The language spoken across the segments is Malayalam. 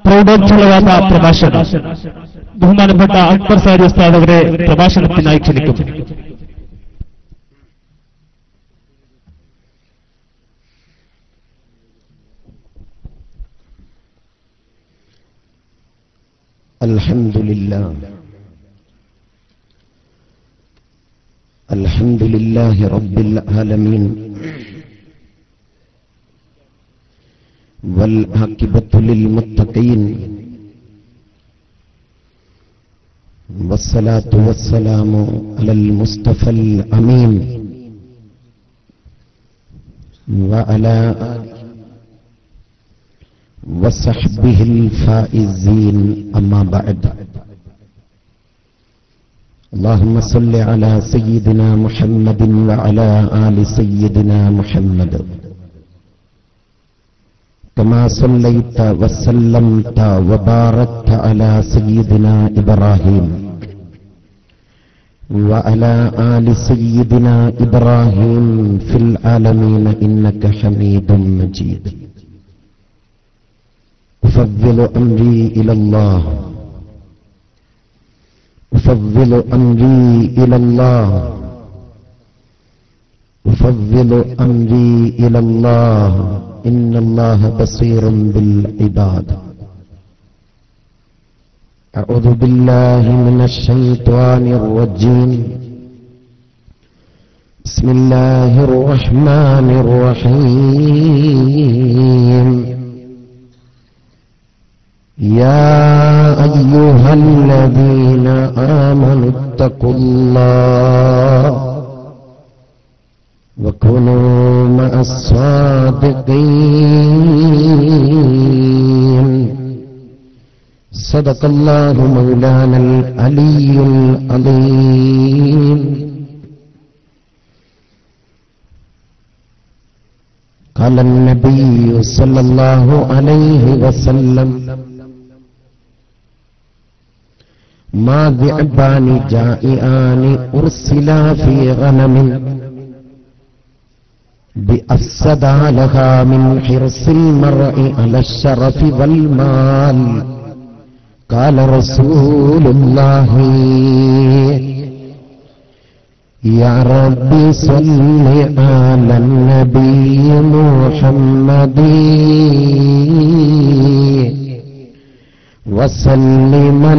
പ്രൗഢോജ്വലവാദ പ്രഭാഷണം ബഹുമാനപ്പെട്ട അക്ബർ സാരി ഉസ്താദ് അവരെ പ്രഭാഷണത്തിനായി ക്ഷണിക്കും. അൽഹംദുലില്ലാഹി റബ്ബിൽ ആലമീൻ വൽ ആഖിബത്തു ലിൽ മുത്തഖീൻ വസ്സലാത്തു വസ്സലാമു അലൽ മുസ്തഫൽ അമീൻ വഅലാ വസഹ്ബിഹിൽ ഫായിസീൻ അമ്മാ ബഅദ്. اللهم صل على سيدنا محمد وعلى آل سيدنا محمد كما صليت وسلمت وباركت على سيدنا إبراهيم وعلى آل سيدنا إبراهيم في العالمين إنك حميد مجيد. أفضل أمري إلى الله أفضل أمري إلى الله أفضل أمري إلى الله إن الله بصير بالعباد. أعوذ بالله من الشيطان الرجيم. بسم الله الرحمن الرحيم. يا أيها الذين آمنوا اتقوا الله وكونوا مع الصادقين. صدق الله مولانا العلي العظيم. قال النبي صلى الله عليه وسلم ما ذئبان جائعان أرسلا في غنم بأفسد لها من حرص المرء على الشرف والمال. قال رسول الله يا ربي صل على النبي محمد وسلما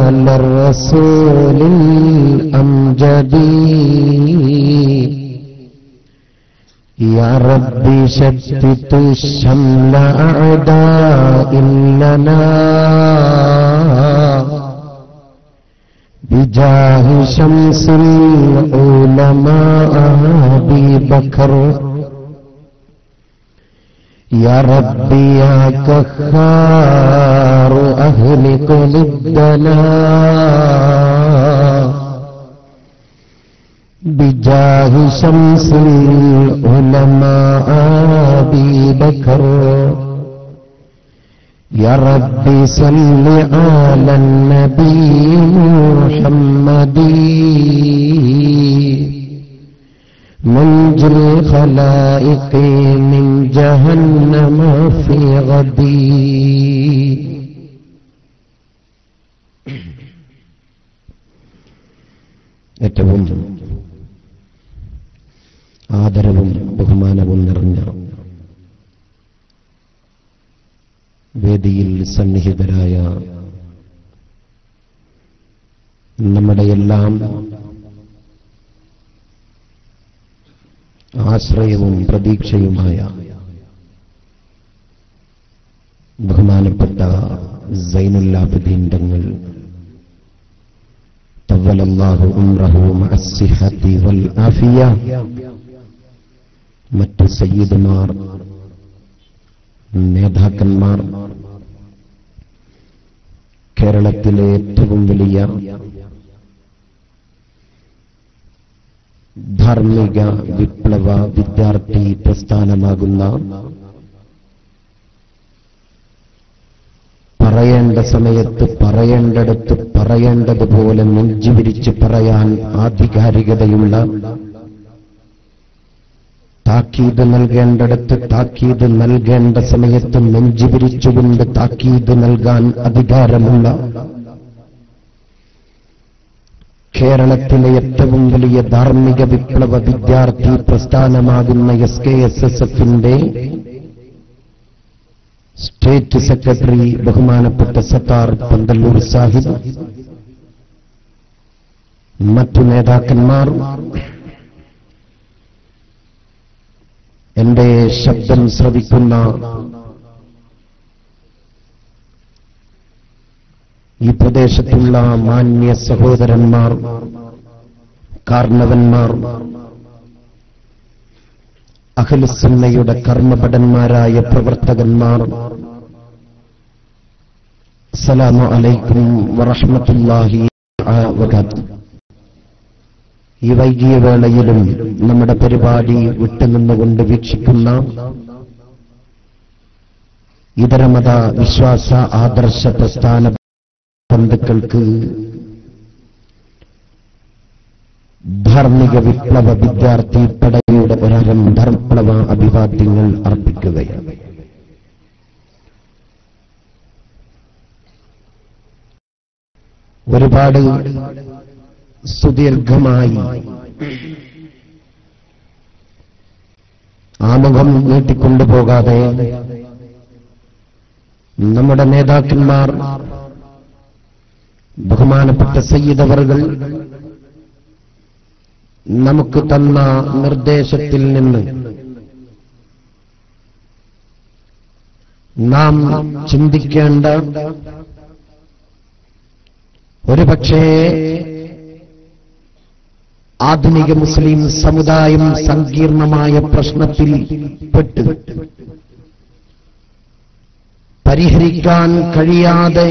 على الرسول الأمجد. يا ربي شتت شمل أعداء لنا بجاه شمس العلماء أبي بكر. يا ربي يا كخار أهلك ضدنا بجاه شمس العلماء أبي بكر. يا ربي صل على النبي محمد منجي الخلائق من جهنم في غدي. ഏറ്റവും ആദരവും ബഹുമാനവും നിറഞ്ഞ വേദിയിൽ സന്നിഹിതരായ നമ്മുടെയെല്ലാം ആശ്രയവും പ്രതീക്ഷയുമായ ബഹുമാനപ്പെട്ട സൈനുൽ ആബിദീൻ തങ്ങൾ തവ്വലല്ലാഹു ഉംറഹു മഅസ്സിഹത്തി വൽ ആഫിയ, മറ്റു സയ്യിദുമാർ, നേതാക്കന്മാർ, കേരളത്തിലെ ഏറ്റവും വലിയ ധാർമ്മിക വിപ്ലവ വിദ്യാർത്ഥി പ്രസ്ഥാനമാകുന്ന, പറയേണ്ട സമയത്ത് പറയേണ്ടടുത്ത് പറയേണ്ടതുപോലെ നെഞ്ചുവിരിച്ച് പറയാൻ ആധികാരികതയുള്ള താക്കീത് നൽകേണ്ടിടത്ത് താക്കീത് നൽകേണ്ട സമയത്ത് നെഞ്ചുപിരിച്ചുകൊണ്ട് താക്കീത് നൽകാൻ അധികാരമുള്ള കേരളത്തിലെ ഏറ്റവും വലിയ ധാർമ്മിക വിപ്ലവ വിദ്യാർത്ഥി പ്രസ്ഥാനമാകുന്ന SKSSF-ന്റെ സ്റ്റേറ്റ് സെക്രട്ടറി ബഹുമാനപ്പെട്ട സത്താർ പന്തല്ലൂർ സാഹിബ്, മറ്റു നേതാക്കന്മാർ, എന്റെ ശബ്ദം ശ്രവിക്കുന്ന ഈ പ്രദേശത്തുള്ള മാന്യ സഹോദരന്മാർ, കാരണവന്മാർ, അഹ്ലുസുന്നയുടെ കർമ്മഭടന്മാരായ പ്രവർത്തകന്മാർ, അസ്സലാമു അലൈക്കും വറഹ്മത്തുള്ളാഹി വബറകാതുഹു. ഈ വൈകിയ വേളയിലും നമ്മുടെ പരിപാടി വിട്ടുനിന്നുകൊണ്ട് വീക്ഷിക്കുന്ന ഇതരമത വിശ്വാസ ആദർശ പ്രസ്ഥാന ബന്ധുക്കൾക്ക് ധാർമ്മിക വിപ്ലവ വിദ്യാർത്ഥി പടയുടെ ഒരരം ധർമ്മപ്ലവ അഭിവാദ്യങ്ങൾ അർപ്പിക്കുകയാണ്. ഒരുപാട് സുദീർഘമായി ആമുഖം നീട്ടിക്കൊണ്ടുപോകാതെ നമ്മുടെ നേതാക്കന്മാർ, ബഹുമാനപ്പെട്ട സയ്യിദ് അവറുകൾ നമുക്ക് തന്ന നിർദ്ദേശത്തിൽ നിന്ന് നാം ചിന്തിക്കേണ്ട, ഒരുപക്ഷേ ആധുനിക മുസ്ലിം സമുദായം സങ്കീർണമായ പ്രശ്നത്തിൽ പെട്ട് പരിഹരിക്കാൻ കഴിയാതെ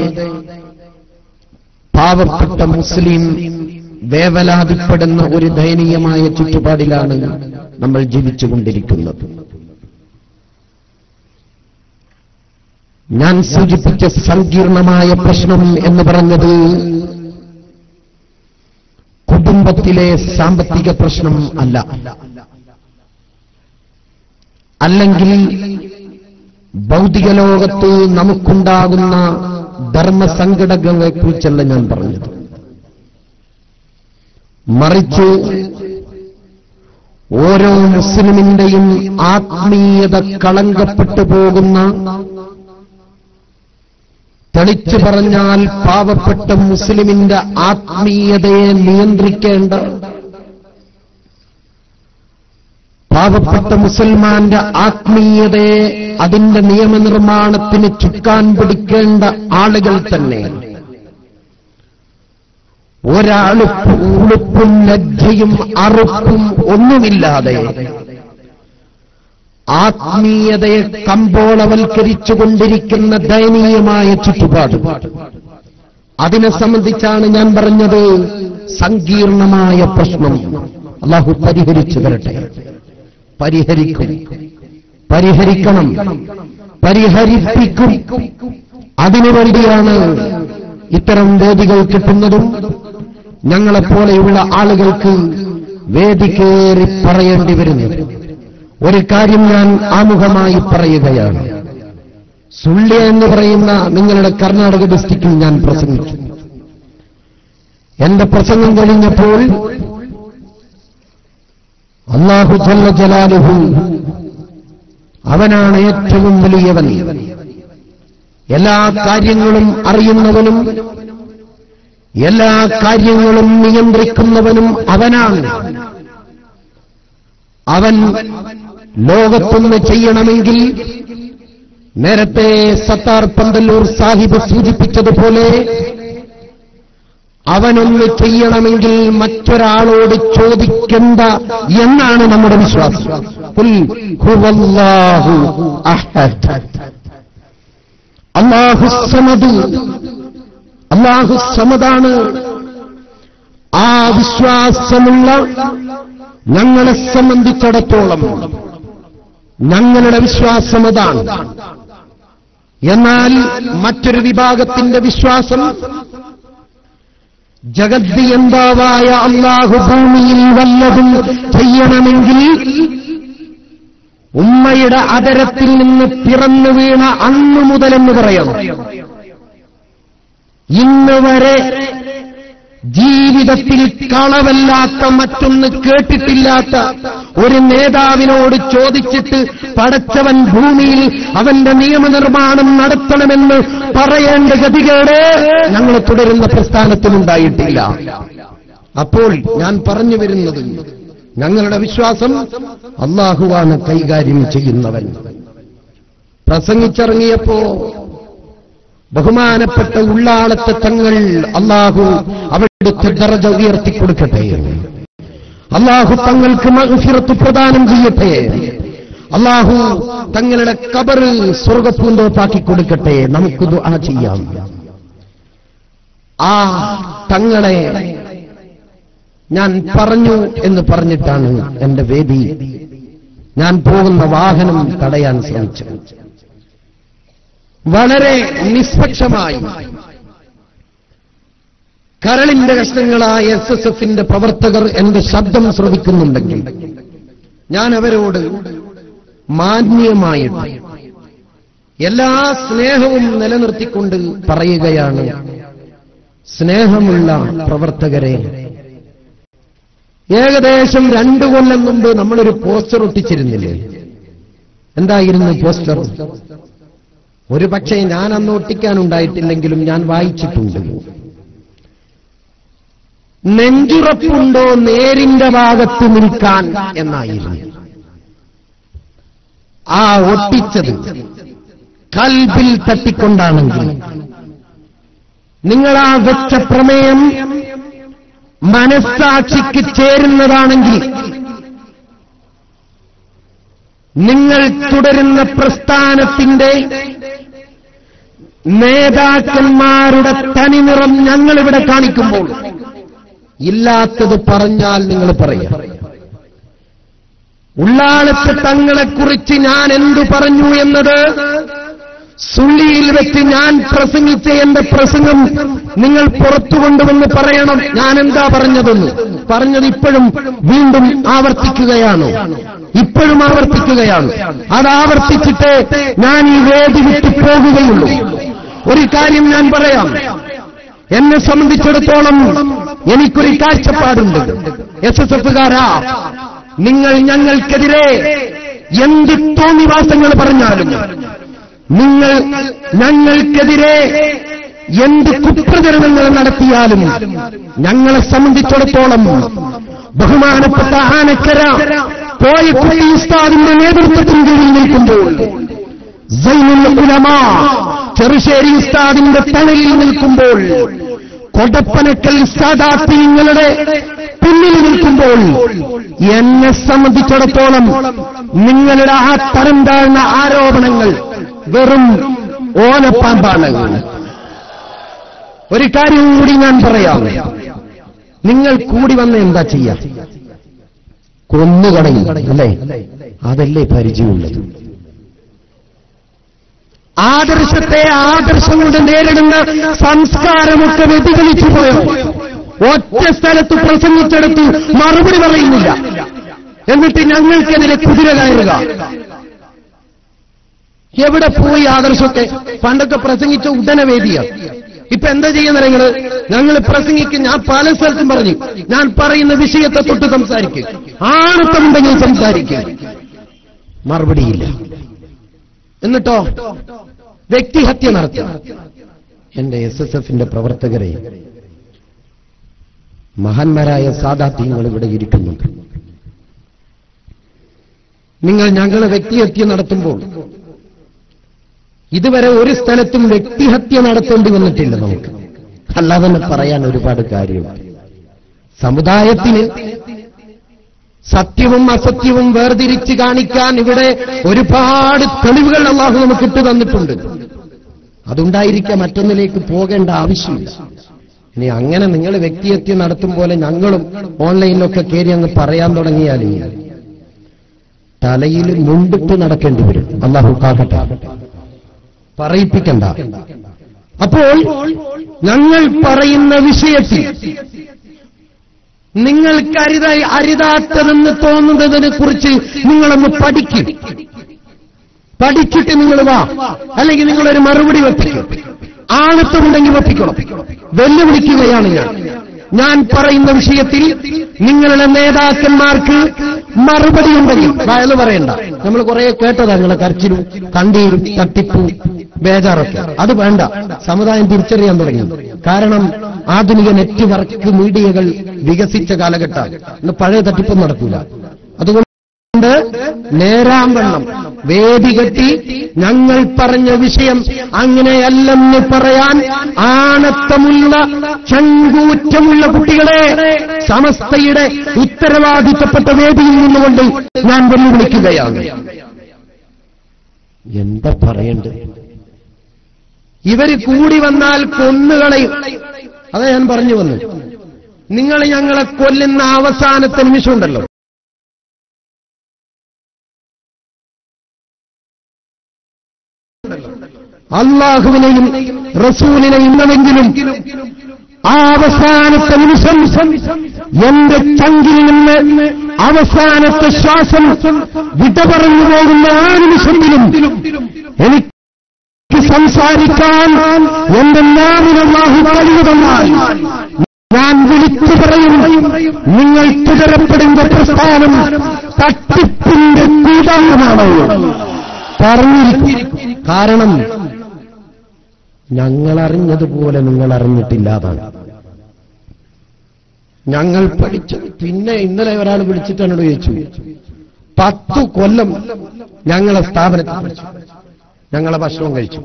പാവപ്പെട്ട മുസ്ലിം വേവലാതിപ്പെടുന്ന ഒരു ദയനീയമായ ചുറ്റുപാടിലാണ് നമ്മൾ ജീവിച്ചുകൊണ്ടിരിക്കുന്നത്. ഞാൻ സൂചിപ്പിച്ച സങ്കീർണമായ പ്രശ്നം എന്ന് പറഞ്ഞത് കുടുംബത്തിലെ സാമ്പത്തിക പ്രശ്നം അല്ല, അല്ലെങ്കിൽ ഭൗതിക ലോകത്ത് നമുക്കുണ്ടാകുന്ന ധർമ്മസങ്കടങ്ങളെക്കുറിച്ചല്ല ഞാൻ പറഞ്ഞത്. മറിച്ച് ഓരോ മുസ്ലിമിന്റെയും ആത്മീയത കളങ്കപ്പെട്ടു പോകുന്ന, തെളിച്ചു പറഞ്ഞാൽ പാവപ്പെട്ട മുസ്ലിമിന്റെ ആത്മീയതയെ നിയന്ത്രിക്കേണ്ട, പാവപ്പെട്ട മുസൽമാന്റെ ആത്മീയതയെ അതിന്റെ നിയമനിർമ്മാണത്തിന് ചുക്കാൻ പിടിക്കേണ്ട ആളുകൾ തന്നെ ഉളുപ്പും ലജ്ജയും അറുപ്പും ഒന്നുമില്ലാതെ ആത്മീയതയെ കമ്പോളവൽക്കരിച്ചുകൊണ്ടിരിക്കുന്ന ദയനീയമായ ചുറ്റുപാട്, അതിനെ സംബന്ധിച്ചാണ് ഞാൻ പറഞ്ഞത് സങ്കീർണമായ പ്രശ്നം. അല്ലാഹു പരിഹരിച്ചു തരട്ടെ. പരിഹരിക്കണം, പരിഹരിപ്പിക്കും. അതിനുവേണ്ടിയാണ് ഇത്തരം വേദികൾ കിട്ടുന്നതും ഞങ്ങളെപ്പോലെയുള്ള ആളുകൾക്ക് വേദി കയറി പറയേണ്ടി വരുന്നത്. ഒരു കാര്യം ഞാൻ ആമുഖമായി പറയുകയാണ്. സുള്ളിയ എന്ന് പറയുന്ന നിങ്ങളുടെ കർണാടക ഡിസ്ട്രിക്റ്റിൽ ഞാൻ പ്രസംഗിച്ചു. എന്റെ പ്രസംഗം കഴിഞ്ഞപ്പോൾ അല്ലാഹു ജല്ല ജലാലുഹു, അവനാണ് ഏറ്റവും വലിയവൻ, എല്ലാ കാര്യങ്ങളും അറിയുന്നവനും എല്ലാ കാര്യങ്ങളും നിയന്ത്രിക്കുന്നവനും അവനാണ്. അവൻ ലോകത്തൊന്ന് ചെയ്യണമെങ്കിൽ, നേരത്തെ സത്താർ പന്തല്ലൂർ സാഹിബ് സൂചിപ്പിച്ചതുപോലെ, അവനൊന്ന് ചെയ്യണമെങ്കിൽ മറ്റൊരാളോട് ചോദിക്കണ്ട എന്നാണ് നമ്മുടെ വിശ്വാസം. ഖുൽ ഹുവല്ലാഹു അഹദ്, അല്ലാഹു സമദ്, അല്ലാഹു സമദാണ്. ആ വിശ്വാസമുള്ള ഞങ്ങളെ സംബന്ധിച്ചിടത്തോളം ഞങ്ങളുടെ വിശ്വാസം അതാണ്. എന്നാൽ മറ്റൊരു വിഭാഗത്തിന്റെ വിശ്വാസം, ജഗദ്നിയന്താവായ അല്ലാഹു ഭൂമിയിൽ വല്ലതും ചെയ്യണമെങ്കിൽ ഉമ്മയുടെ അധരത്തിൽ നിന്ന് പിറന്നു വീണ അന്നു മുതലെന്ന് പറയാം ഇന്ന് വരെ ജീവിതത്തിൽ കളവല്ലാത്ത മറ്റൊന്ന് കേട്ടിട്ടില്ലാത്ത ഒരു നേതാവിനോട് ചോദിച്ചിട്ട് പടച്ചവൻ ഭൂമിയിൽ അവന്റെ നിയമനിർമ്മാണം നടത്തണമെന്ന് പറയേണ്ട ഗതികേട് ഞങ്ങൾ തുടരുന്ന പ്രസ്ഥാനത്തിനുണ്ടായിട്ടില്ല. അപ്പോൾ ഞാൻ പറഞ്ഞു വരുന്നത്, ഞങ്ങളുടെ വിശ്വാസം അല്ലാഹുവാണ് കൈകാര്യം ചെയ്യുന്നവൻ. പ്രസംഗിച്ചിറങ്ങിയപ്പോ ബഹുമാനപ്പെട്ട ഉള്ളാളത്തെ തങ്ങൾ അല്ലാഹു അവിടുത്തെ ദറജ ഉയർത്തിക്കൊടുക്കട്ടെ, അല്ലാഹു തങ്ങൾക്ക് മഗ്ഫിറത്ത് പ്രദാനം ചെയ്യട്ടെ, അല്ലാഹു തങ്ങളുടെ ഖബർ സ്വർഗ്ഗപൂന്തോപ്പാക്കി കൊടുക്കട്ടെ. നമുക്ക് ദുആ ചെയ്യാം. ആ തങ്ങളെ ഞാൻ പറഞ്ഞു എന്ന് പറഞ്ഞിട്ടാണ് എന്റെ വേദി, ഞാൻ പോകുന്ന വാഹനം തടയാൻ ശ്രമിച്ചത്. വളരെ നിഷ്പക്ഷമായി കരളിന്റെ കഷ്ണങ്ങളായ SSFന്റെ പ്രവർത്തകർ എന്റെ ശബ്ദം ശ്രവിക്കുന്നുണ്ടെങ്കിൽ ഞാൻ അവരോട് മാന്യമായിട്ട് എല്ലാ സ്നേഹവും നിലനിർത്തിക്കൊണ്ട് പറയുകയാണ്, സ്നേഹമുള്ള പ്രവർത്തകരെ, ഏകദേശം 2 കൊല്ലം മുമ്പ് നമ്മളൊരു പോസ്റ്റർ ഒട്ടിച്ചിരുന്നില്ലേ? എന്തായിരുന്നു പോസ്റ്റർ? ഒരു പക്ഷേ ഞാൻ അന്ന് ഒട്ടിക്കാനുണ്ടായിട്ടില്ലെങ്കിലും ഞാൻ വായിച്ചിട്ടുണ്ട്. നെഞ്ചുറപ്പുണ്ടോ നേരിന്റെ ഭാഗത്ത് നിൽക്കാൻ എന്നായിരുന്നു. ആ ഒട്ടിച്ചത് കൽബിൽ തട്ടിക്കൊണ്ടാണെങ്കിൽ, നിങ്ങൾ ആ വെച്ച പ്രമേയം മനസ്സാക്ഷിക്ക് ചേരുന്നതാണെങ്കിൽ, നിങ്ങൾ തുടരുന്ന പ്രസ്ഥാനത്തിന്റെ നേതാക്കന്മാരുടെ തനിനിറം ഞങ്ങളിവിടെ കാണിക്കുമ്പോൾ ഇല്ലാത്തത് പറഞ്ഞാൽ നിങ്ങൾ പറയാം. ഉള്ളാളത്തെ തങ്ങളെക്കുറിച്ച് ഞാൻ എന്തു പറഞ്ഞു എന്നത് സുള്ളിയിൽ വെച്ച് ഞാൻ പ്രസംഗിച്ച എന്റെ പ്രസംഗം നിങ്ങൾ പുറത്തു കൊണ്ടുവന്ന് പറയണം. ഞാൻ എന്താ പറഞ്ഞതെന്ന് പറഞ്ഞത് ഇപ്പോഴും വീണ്ടും ആവർത്തിക്കുകയാണ്. ഇപ്പോഴും ആവർത്തിക്കുകയാണ്. അത് ആവർത്തിച്ചിട്ട് ഞാൻ ഈ വേദി വിട്ടു പോകുകയുള്ളൂ. ഒരു കാര്യം ഞാൻ പറയാം. എന്നെ സംബന്ധിച്ചിടത്തോളം എനിക്കൊരു കാഴ്ചപ്പാടുണ്ട്. SSFകാരാ, നിങ്ങൾ ഞങ്ങൾക്കെതിരെ എന്ത് തോന്നിവാസങ്ങൾ പറഞ്ഞാലും, നിങ്ങൾ ഞങ്ങൾക്കെതിരെ എന്ത് കുപ്രചരണങ്ങൾ നടത്തിയാലും, ഞങ്ങളെ സംബന്ധിച്ചിടത്തോളം ബഹുമാനപ്പെട്ട ആനക്കര കോയക്കുട്ടി ഉസ്താദിന്റെ നേതൃത്വത്തിന് കീഴിൽ നിൽക്കുമ്പോൾ, സൈനുൽ ഉലമാ ചെറുശ്ശേരി ഉസ്താദിന്റെ തണലിൽ നിൽക്കുമ്പോൾ, കൊടപ്പനക്കൽ സാദാത്യങ്ങളുടെ പിന്നിൽ നിൽക്കുമ്പോൾ, എന്നെ സംബന്ധിച്ചിടത്തോളം നിങ്ങളുടെ ആ തരം താഴ്ന്ന ആരോപണങ്ങൾ വെറും ഓലപ്പാമ്പാണ്. ഒരു കാര്യം കൂടി ഞാൻ പറയാം. നിങ്ങൾ കൂടി വന്ന് എന്താ ചെയ്യാം? കൊന്നുകളയും, അല്ലേ? അതല്ലേ പരിചയമുള്ളത്. ആദർശത്തെ ആദർശം കൊണ്ട് നേരിടുന്ന സംസ്കാരമൊക്കെ വ്യതിചലിച്ചു പോയോ? ഒറ്റ സ്ഥലത്ത് പ്രസംഗിച്ചെടുത്ത് മറുപടി പറയുന്നില്ല. എന്നിട്ട് ഞങ്ങൾക്കെതിരെ കുതിര കയറുക. എവിടെ പോയി ആദർശമൊക്കെ? പണ്ടൊക്കെ പ്രസംഗിച്ച ഉടനെ വേദിയാണ്. ഇപ്പൊ എന്താ ചെയ്യുന്നത് നിങ്ങൾ? ഞങ്ങൾ പ്രസംഗിക്കും. ഞാൻ പല സ്ഥലത്തും പറഞ്ഞു, ഞാൻ പറയുന്ന വിഷയത്തെ തൊട്ട് സംസാരിക്കും, ആണത്തമുണ്ടെങ്കിൽ സംസാരിക്കും. മറുപടിയില്ല. എന്നിട്ടോ വ്യക്തിഹത്യ നടത്തുക. എന്റെ SSFന്റെ പ്രവർത്തകരെ, മഹാന്മാരായ സാദാത്യങ്ങൾ ഇവിടെ ഇരിക്കുന്നുണ്ട്. നിങ്ങൾ ഞങ്ങളെ വ്യക്തിഹത്യ നടത്തുമ്പോൾ ഇതുവരെ ഒരു സ്ഥലത്തും വ്യക്തിഹത്യ നടത്തേണ്ടി വന്നിട്ടില്ല നമുക്ക്. അല്ലാതെ തന്നെ പറയാൻ ഒരുപാട് കാര്യമുണ്ട്. സമുദായത്തിന് സത്യവും അസത്യവും വേർതിരിച്ച് കാണിക്കാൻ ഇവിടെ ഒരുപാട് തെളിവുകൾ അല്ലാഹു നമുക്ക് ഇട്ട് തന്നിട്ടുണ്ട്. അതുണ്ടായിരിക്കാം, മറ്റൊന്നിലേക്ക് പോകേണ്ട ആവശ്യമില്ല. ഇനി അങ്ങനെ നിങ്ങൾ വ്യക്തിഹത്യ നടത്തും പോലെ ഞങ്ങളും ഓൺലൈനിലൊക്കെ കയറി അങ്ങ് പറയാൻ തുടങ്ങിയാൽ തലയിൽ മുണ്ടിട്ട് നടക്കേണ്ടി വരും. അല്ലാഹു കാക്കട്ടെ, പറയിപ്പിക്കണ്ട. അപ്പോൾ ഞങ്ങൾ പറയുന്ന വിഷയത്തിൽ നിങ്ങൾക്ക് അരുതാത്തതെന്ന് തോന്നുന്നതിനെ കുറിച്ച് നിങ്ങളൊന്ന് പഠിക്കും. പഠിച്ചിട്ട് നിങ്ങൾ വാ, അല്ലെങ്കിൽ നിങ്ങളൊരു മറുപടി വെപ്പിക്കും. ആണത്വമുണ്ടെങ്കിൽ വെപ്പിക്കണം. വെല്ലുവിളിക്കുകയാണ് ഞാൻ പറയുന്ന വിഷയത്തിൽ നിങ്ങളുടെ നേതാക്കന്മാർക്ക് മറുപടി ഉണ്ടെങ്കിൽ വയല് പറയണ്ട. നമ്മൾ കുറെ കേട്ടതാ നിങ്ങളെ കരച്ചിലും കണ്ടിയിലും തട്ടിപ്പും ബേജാറൊക്കെ. അത് വേണ്ട. സമുദായം തിരിച്ചറിയാൻ തുടങ്ങി. കാരണം ആധുനിക നെറ്റ്വർക്ക് മീഡിയകൾ വികസിച്ച കാലഘട്ടം. ഇന്ന് പഴയ തട്ടിപ്പും നടക്കൂല. അതുകൊണ്ട് നേരാംവണ്ണം വേദി കെട്ടി ഞങ്ങൾ പറഞ്ഞ വിഷയം അങ്ങനെയല്ലെന്ന് പറയാൻ ആണത്തമുള്ള ചങ്കൂറ്റമുള്ള കുട്ടികളെ സമസ്തയുടെ ഉത്തരവാദിത്തപ്പെട്ട വേദിയിൽ നിന്നുകൊണ്ട് ഞാൻ വെല്ലുവിളിക്കുകയാണ്. എന്താ പറയേണ്ടത്? ഇവര് കൂടി വന്നാൽ കൊന്നുകളയും. അതാ ഞാൻ പറഞ്ഞു വന്നു. നിങ്ങൾ ഞങ്ങളെ കൊല്ലുന്ന അവസാനത്തെ നിമിഷമുണ്ടല്ലോ, അള്ളാഹുവിനെയും റസൂലിനെയും ഇന്നെങ്കിലും ആ അവസാനത്തെ നിമിഷം എന്റെ ചങ്കിൽ നിന്ന് അവസാനത്തെ ശ്വാസം വിട പറഞ്ഞു പോകുന്ന ആ നിമിഷത്തിലും എനിക്ക് സംസാരിക്കാൻ എന്റെ നാവിന് അല്ലാഹു കഴിവ് തന്നാൽ ഞാൻ വിളിച്ചു പറയും, നിങ്ങൾ തുടരപ്പെടുന്ന പ്രസ്ഥാനം തട്ടിപ്പിന്റെ കൂടാരമാണോ പറഞ്ഞിരിക്കും. കാരണം ഞങ്ങളറിഞ്ഞതുപോലെ നിങ്ങൾ അറിഞ്ഞിട്ടില്ലാതാണ്. ഞങ്ങൾ പഠിച്ചത്. പിന്നെ ഇന്നലെ ഒരാൾ വിളിച്ചിട്ട് എന്നോട് ചോദിച്ചു, 10 കൊല്ലം ഞങ്ങളെ സ്ഥാപനത്തിൽ പഠിച്ചു, ഞങ്ങളെ ഭക്ഷണം കഴിച്ചു.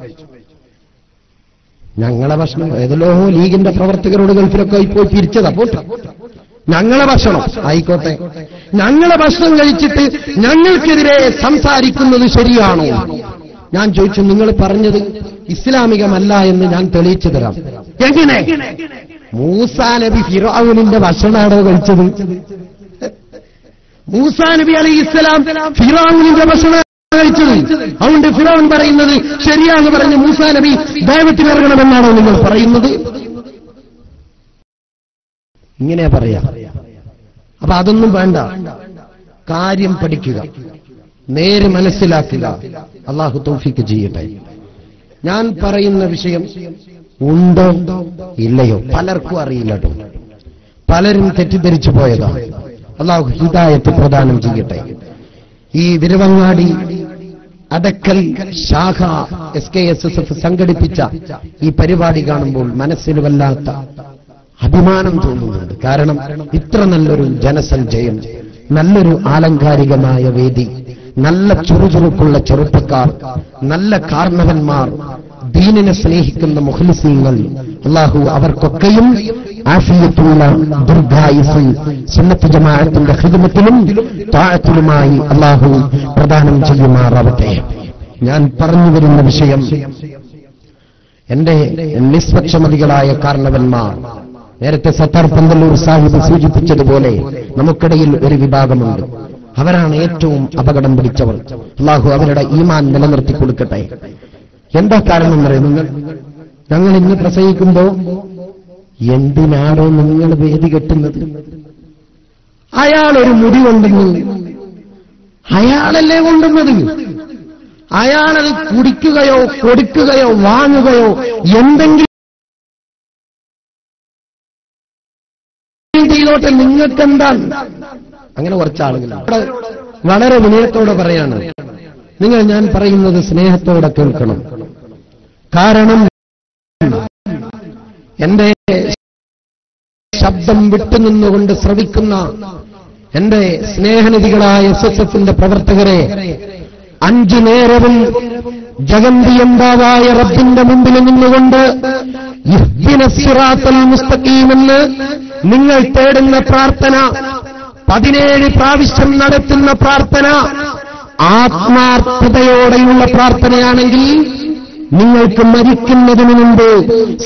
ഞങ്ങളെ ഭക്ഷണം ഏതല്ലോ ലീഗിന്റെ പ്രവർത്തകരോട് ഗൾഫിലൊക്കെ പോയി പിരിച്ചതാ. പോട്ടെ, ഞങ്ങളെ ഭക്ഷണം ആയിക്കോട്ടെ. ഞങ്ങളെ ഭക്ഷണം കഴിച്ചിട്ട് ഞങ്ങൾക്കെതിരെ സംസാരിക്കുന്നത് ശരിയാണോ? ഞാൻ ചോദിച്ചു, നിങ്ങൾ പറഞ്ഞത് ഇസ്ലാമികമല്ല എന്ന് ഞാൻ തെളിയിച്ചു തരാം. എങ്ങനെ? മൂസാ നബി ഫിറഔനിന്റെ ഭക്ഷണമാണോ കഴിച്ചത്? മൂസാ നബി അലൈഹിസ്സലാം ഫിറഔനിന്റെ ഭക്ഷണം കഴിച്ചത്. അതുകൊണ്ട് ഫിറഔൻ പറയുന്നത് ശരിയാന്ന് പറഞ്ഞ് മൂസാ നബി ദൈവത്തിനിറങ്ങണമെന്നാണോ നിങ്ങൾ പറയുന്നത്? ഇങ്ങനെ പറയാ. അപ്പൊ അതൊന്നും വേണ്ട. കാര്യം പഠിക്കുക, നേര് മനസ്സിലാക്കുക. അള്ളാഹു തൗഫീഖ് ചെയ്യട്ടെ. ഞാൻ പറയുന്ന വിഷയം ഉണ്ടോ ഇല്ലയോ പലർക്കും അറിയില്ല. പലരും തെറ്റിദ്ധരിച്ചു പോയതാണ്. അള്ളാഹു ഹിദായത്ത് പ്രദാനം ചെയ്യട്ടെ. ഈ വിരവങ്ങാടി അടക്കൽ ശാഖ SKSSF സംഘടിപ്പിച്ച ഈ പരിപാടി കാണുമ്പോൾ മനസ്സിന് വല്ലാത്ത അഭിമാനം തോന്നുന്നുണ്ട്. കാരണം ഇത്ര നല്ലൊരു ജനസഞ്ചയം, നല്ലൊരു ആലങ്കാരികമായ വേദി, നല്ല ചുറുചുറുക്കുള്ള ചെറുപ്പക്കാർ, നല്ല കാരണവന്മാർ, ദീനിനെ സ്നേഹിക്കുന്ന മുഖ്ലിസീങ്ങൾ, അല്ലാഹു അവർക്കൊക്കെയും ആഫിയത്തുള്ള ദീർഘായുസ്സ് സുന്നത്ത് ജമാഅത്തിന്റെ ഖിദ്മത്തിലും താഅത്തിലുമായി അല്ലാഹു പ്രദാനം ചെയ്യുമാറാവട്ടെ. ഞാൻ പറഞ്ഞു വരുന്ന വിഷയം എന്റെ നിഷ്പക്ഷമതികളായ കാരണവന്മാർ, നേരത്തെ സത്താർ പന്തല്ലൂർ സാഹിബ് സൂചിപ്പിച്ചതുപോലെ നമുക്കിടയിൽ ഒരു വിഭാഗമുണ്ട്. അവരാണ് ഏറ്റവും അപകടം പിടിച്ചവർ. അല്ലാഹു അവരുടെ ഈമാൻ നിലനിർത്തി കൊടുക്കട്ടെ. എന്താ കാരണം പറയുന്നത്? ഞങ്ങൾ ഇന്ന് പ്രസംഗിക്കുമ്പോ എന്തിനാണോ നിങ്ങൾ വേദി കെട്ടുന്നത്? അയാളൊരു മുടി കൊണ്ടുവന്നു, അയാളല്ലേ കൊണ്ടുവന്നത്. അയാളത് കുടിക്കുകയോ കൊടുക്കുകയോ വാങ്ങുകയോ എന്തെങ്കിലും ചെയ്തോട്ടെ, നിങ്ങൾക്കെന്താണ്? അങ്ങനെ കുറച്ചാളുകളാണ്. വളരെ വിനയത്തോടെ പറയാണ്, നിങ്ങൾ ഞാൻ പറയുന്നത് സ്നേഹത്തോടെ കേൾക്കണം. കാരണം എന്റെ ശബ്ദം വിട്ടുനിന്നുകൊണ്ട് ശ്രവിക്കുന്ന എന്റെ സ്നേഹനിധികളായ SSFന്റെ പ്രവർത്തകരെ, 5 നേരവും ജഗന്തിയന്താവായ റബ്ബിന്റെ മുമ്പിൽ നിന്നുകൊണ്ട് ഇഹ്ദിനസ് സിറാത്തൽ മുസ്തഖീം എന്ന് നിങ്ങൾ തേടുന്ന പ്രാർത്ഥന, 17 പ്രാവശ്യം നടത്തുന്ന പ്രാർത്ഥന ആത്മാർത്ഥതയോടെയുള്ള പ്രാർത്ഥനയാണെങ്കിൽ നിങ്ങൾക്ക് മരിക്കുന്നതിന് മുമ്പ്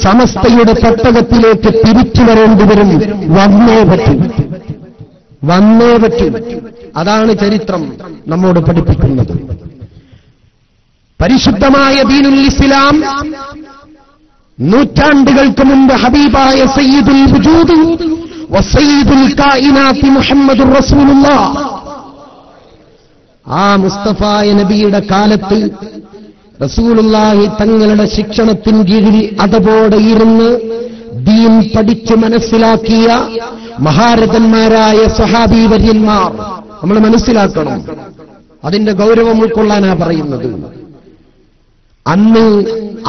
സമസ്തയുടെ തട്ടകത്തിലേക്ക് തിരിച്ചു വരേണ്ടി വരും. വന്നേ പറ്റൂ. അതാണ് ചരിത്രം നമ്മോട് പഠിപ്പിക്കുന്നത്. പരിശുദ്ധമായ ദീനുൽ ഇസ്ലാം നൂറ്റാണ്ടുകൾക്ക് മുമ്പ് ഹബീബായ സയ്യിദുൽ വജൂദ് വസയ്യിദുൽ കായിനാത്തി മുഹമ്മദുർ റസൂലുള്ളാഹ് ആ മുസ്തഫായ നബിയുടെ കാലത്ത് റസൂലുള്ളാഹി തങ്ങളുടെ ശിക്ഷണത്തിൻ കീഴിൽ അതപോടെ ഇരുന്ന് ദീൻ പഠിച്ച് മനസ്സിലാക്കിയ മഹാരഥന്മാരായ സ്വഹാബി വര്യന്മാർ നമ്മൾ മനസ്സിലാക്കണം. അതിന്റെ ഗൗരവം ഉൾക്കൊള്ളാനാ പറയുന്നത്. അന്ന്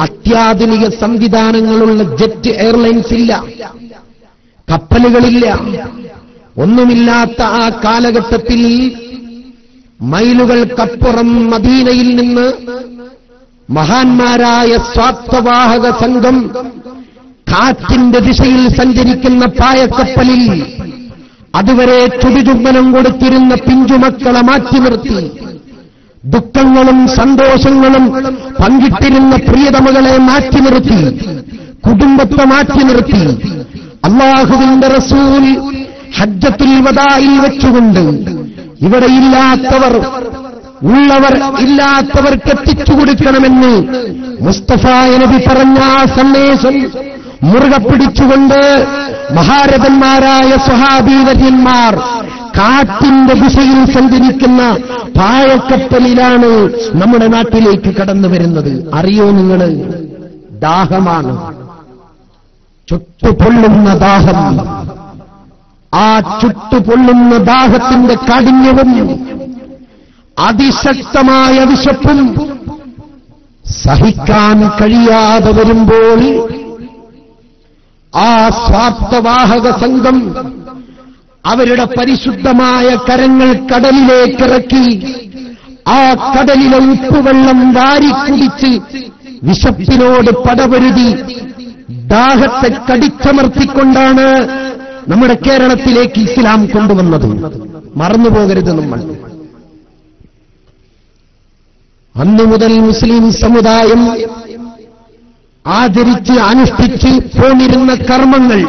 അത്യാധുനിക സംവിധാനങ്ങളുള്ള ജെറ്റ് എയർലൈൻസ് ഇല്ല, കപ്പലുകളില്ല, ഒന്നുമില്ലാത്ത ആ കാലഘട്ടത്തിൽ മൈലുകൾക്കപ്പുറം മദീനയിൽ നിന്ന് മഹാന്മാരായ സ്വാർത്ഥവാഹക സംഘം കാറ്റിന്റെ ദിശയിൽ സഞ്ചരിക്കുന്ന പായക്കപ്പലിൽ അതുവരെ ചുടുചുംബനം കൊടുത്തിരുന്ന പിഞ്ചുമക്കളെ മാറ്റി നിർത്തി, ദുഃഖങ്ങളും സന്തോഷങ്ങളും പങ്കിട്ടിരുന്ന പ്രിയതമകളെ മാറ്റി നിർത്തി, കുടുംബത്തെ മാറ്റി നിർത്തി, അല്ലാഹുവിന്റെ റസൂൽ ഹജ്ജത്തുൽ വദാഇൽ വെച്ചുകൊണ്ട് ഇവിടെ ഇല്ലാത്തവർ ഉള്ളവർ ഇല്ലാത്തവർക്ക് എത്തിച്ചു കൊടുക്കണമെന്ന് മുസ്തഫായ നബി പറഞ്ഞ ആ സന്ദേശം മുറുകെ പിടിച്ചുകൊണ്ട് മഹാരഥന്മാരായ സ്വഹാബീവര്യന്മാർ കാറ്റിന്റെ ദിശയിൽ സഞ്ചരിക്കുന്ന പായക്കപ്പലിലാണ് നമ്മുടെ നാട്ടിലേക്ക് കടന്നു വരുന്നത്. അറിയോ നിങ്ങൾ? ദാഹമാണ്, ചുട്ടുപൊള്ളുന്ന ദാഹം. ആ ചുട്ടുപൊള്ളുന്ന ദാഹത്തിന്റെ കാഠിന്യവും അതിശക്തമായ വിശപ്പും സഹിക്കാൻ കഴിയാതെ വരുമ്പോൾ ആ സ്വാർത്ഥവാഹക സംഘം അവരുടെ പരിശുദ്ധമായ കരങ്ങൾ കടലിലേക്കിറക്കി ആ കടലിലെ ഉപ്പുവെള്ളം വാരിക്കുടിച്ച് വിശപ്പിനോട് പടപൊരുതി ദാഹത്തെ കടിച്ചമർത്തിക്കൊണ്ടാണ് നമ്മുടെ കേരളത്തിലേക്ക് ഇസ്ലാം കൊണ്ടുവന്നത്. മറന്നുപോകരുത് നമ്മൾ. അന്നു മുതൽ മുസ്ലിം സമുദായം ആചരിച്ച് അനുഷ്ഠിച്ച് പോന്നിരുന്ന കർമ്മങ്ങൾ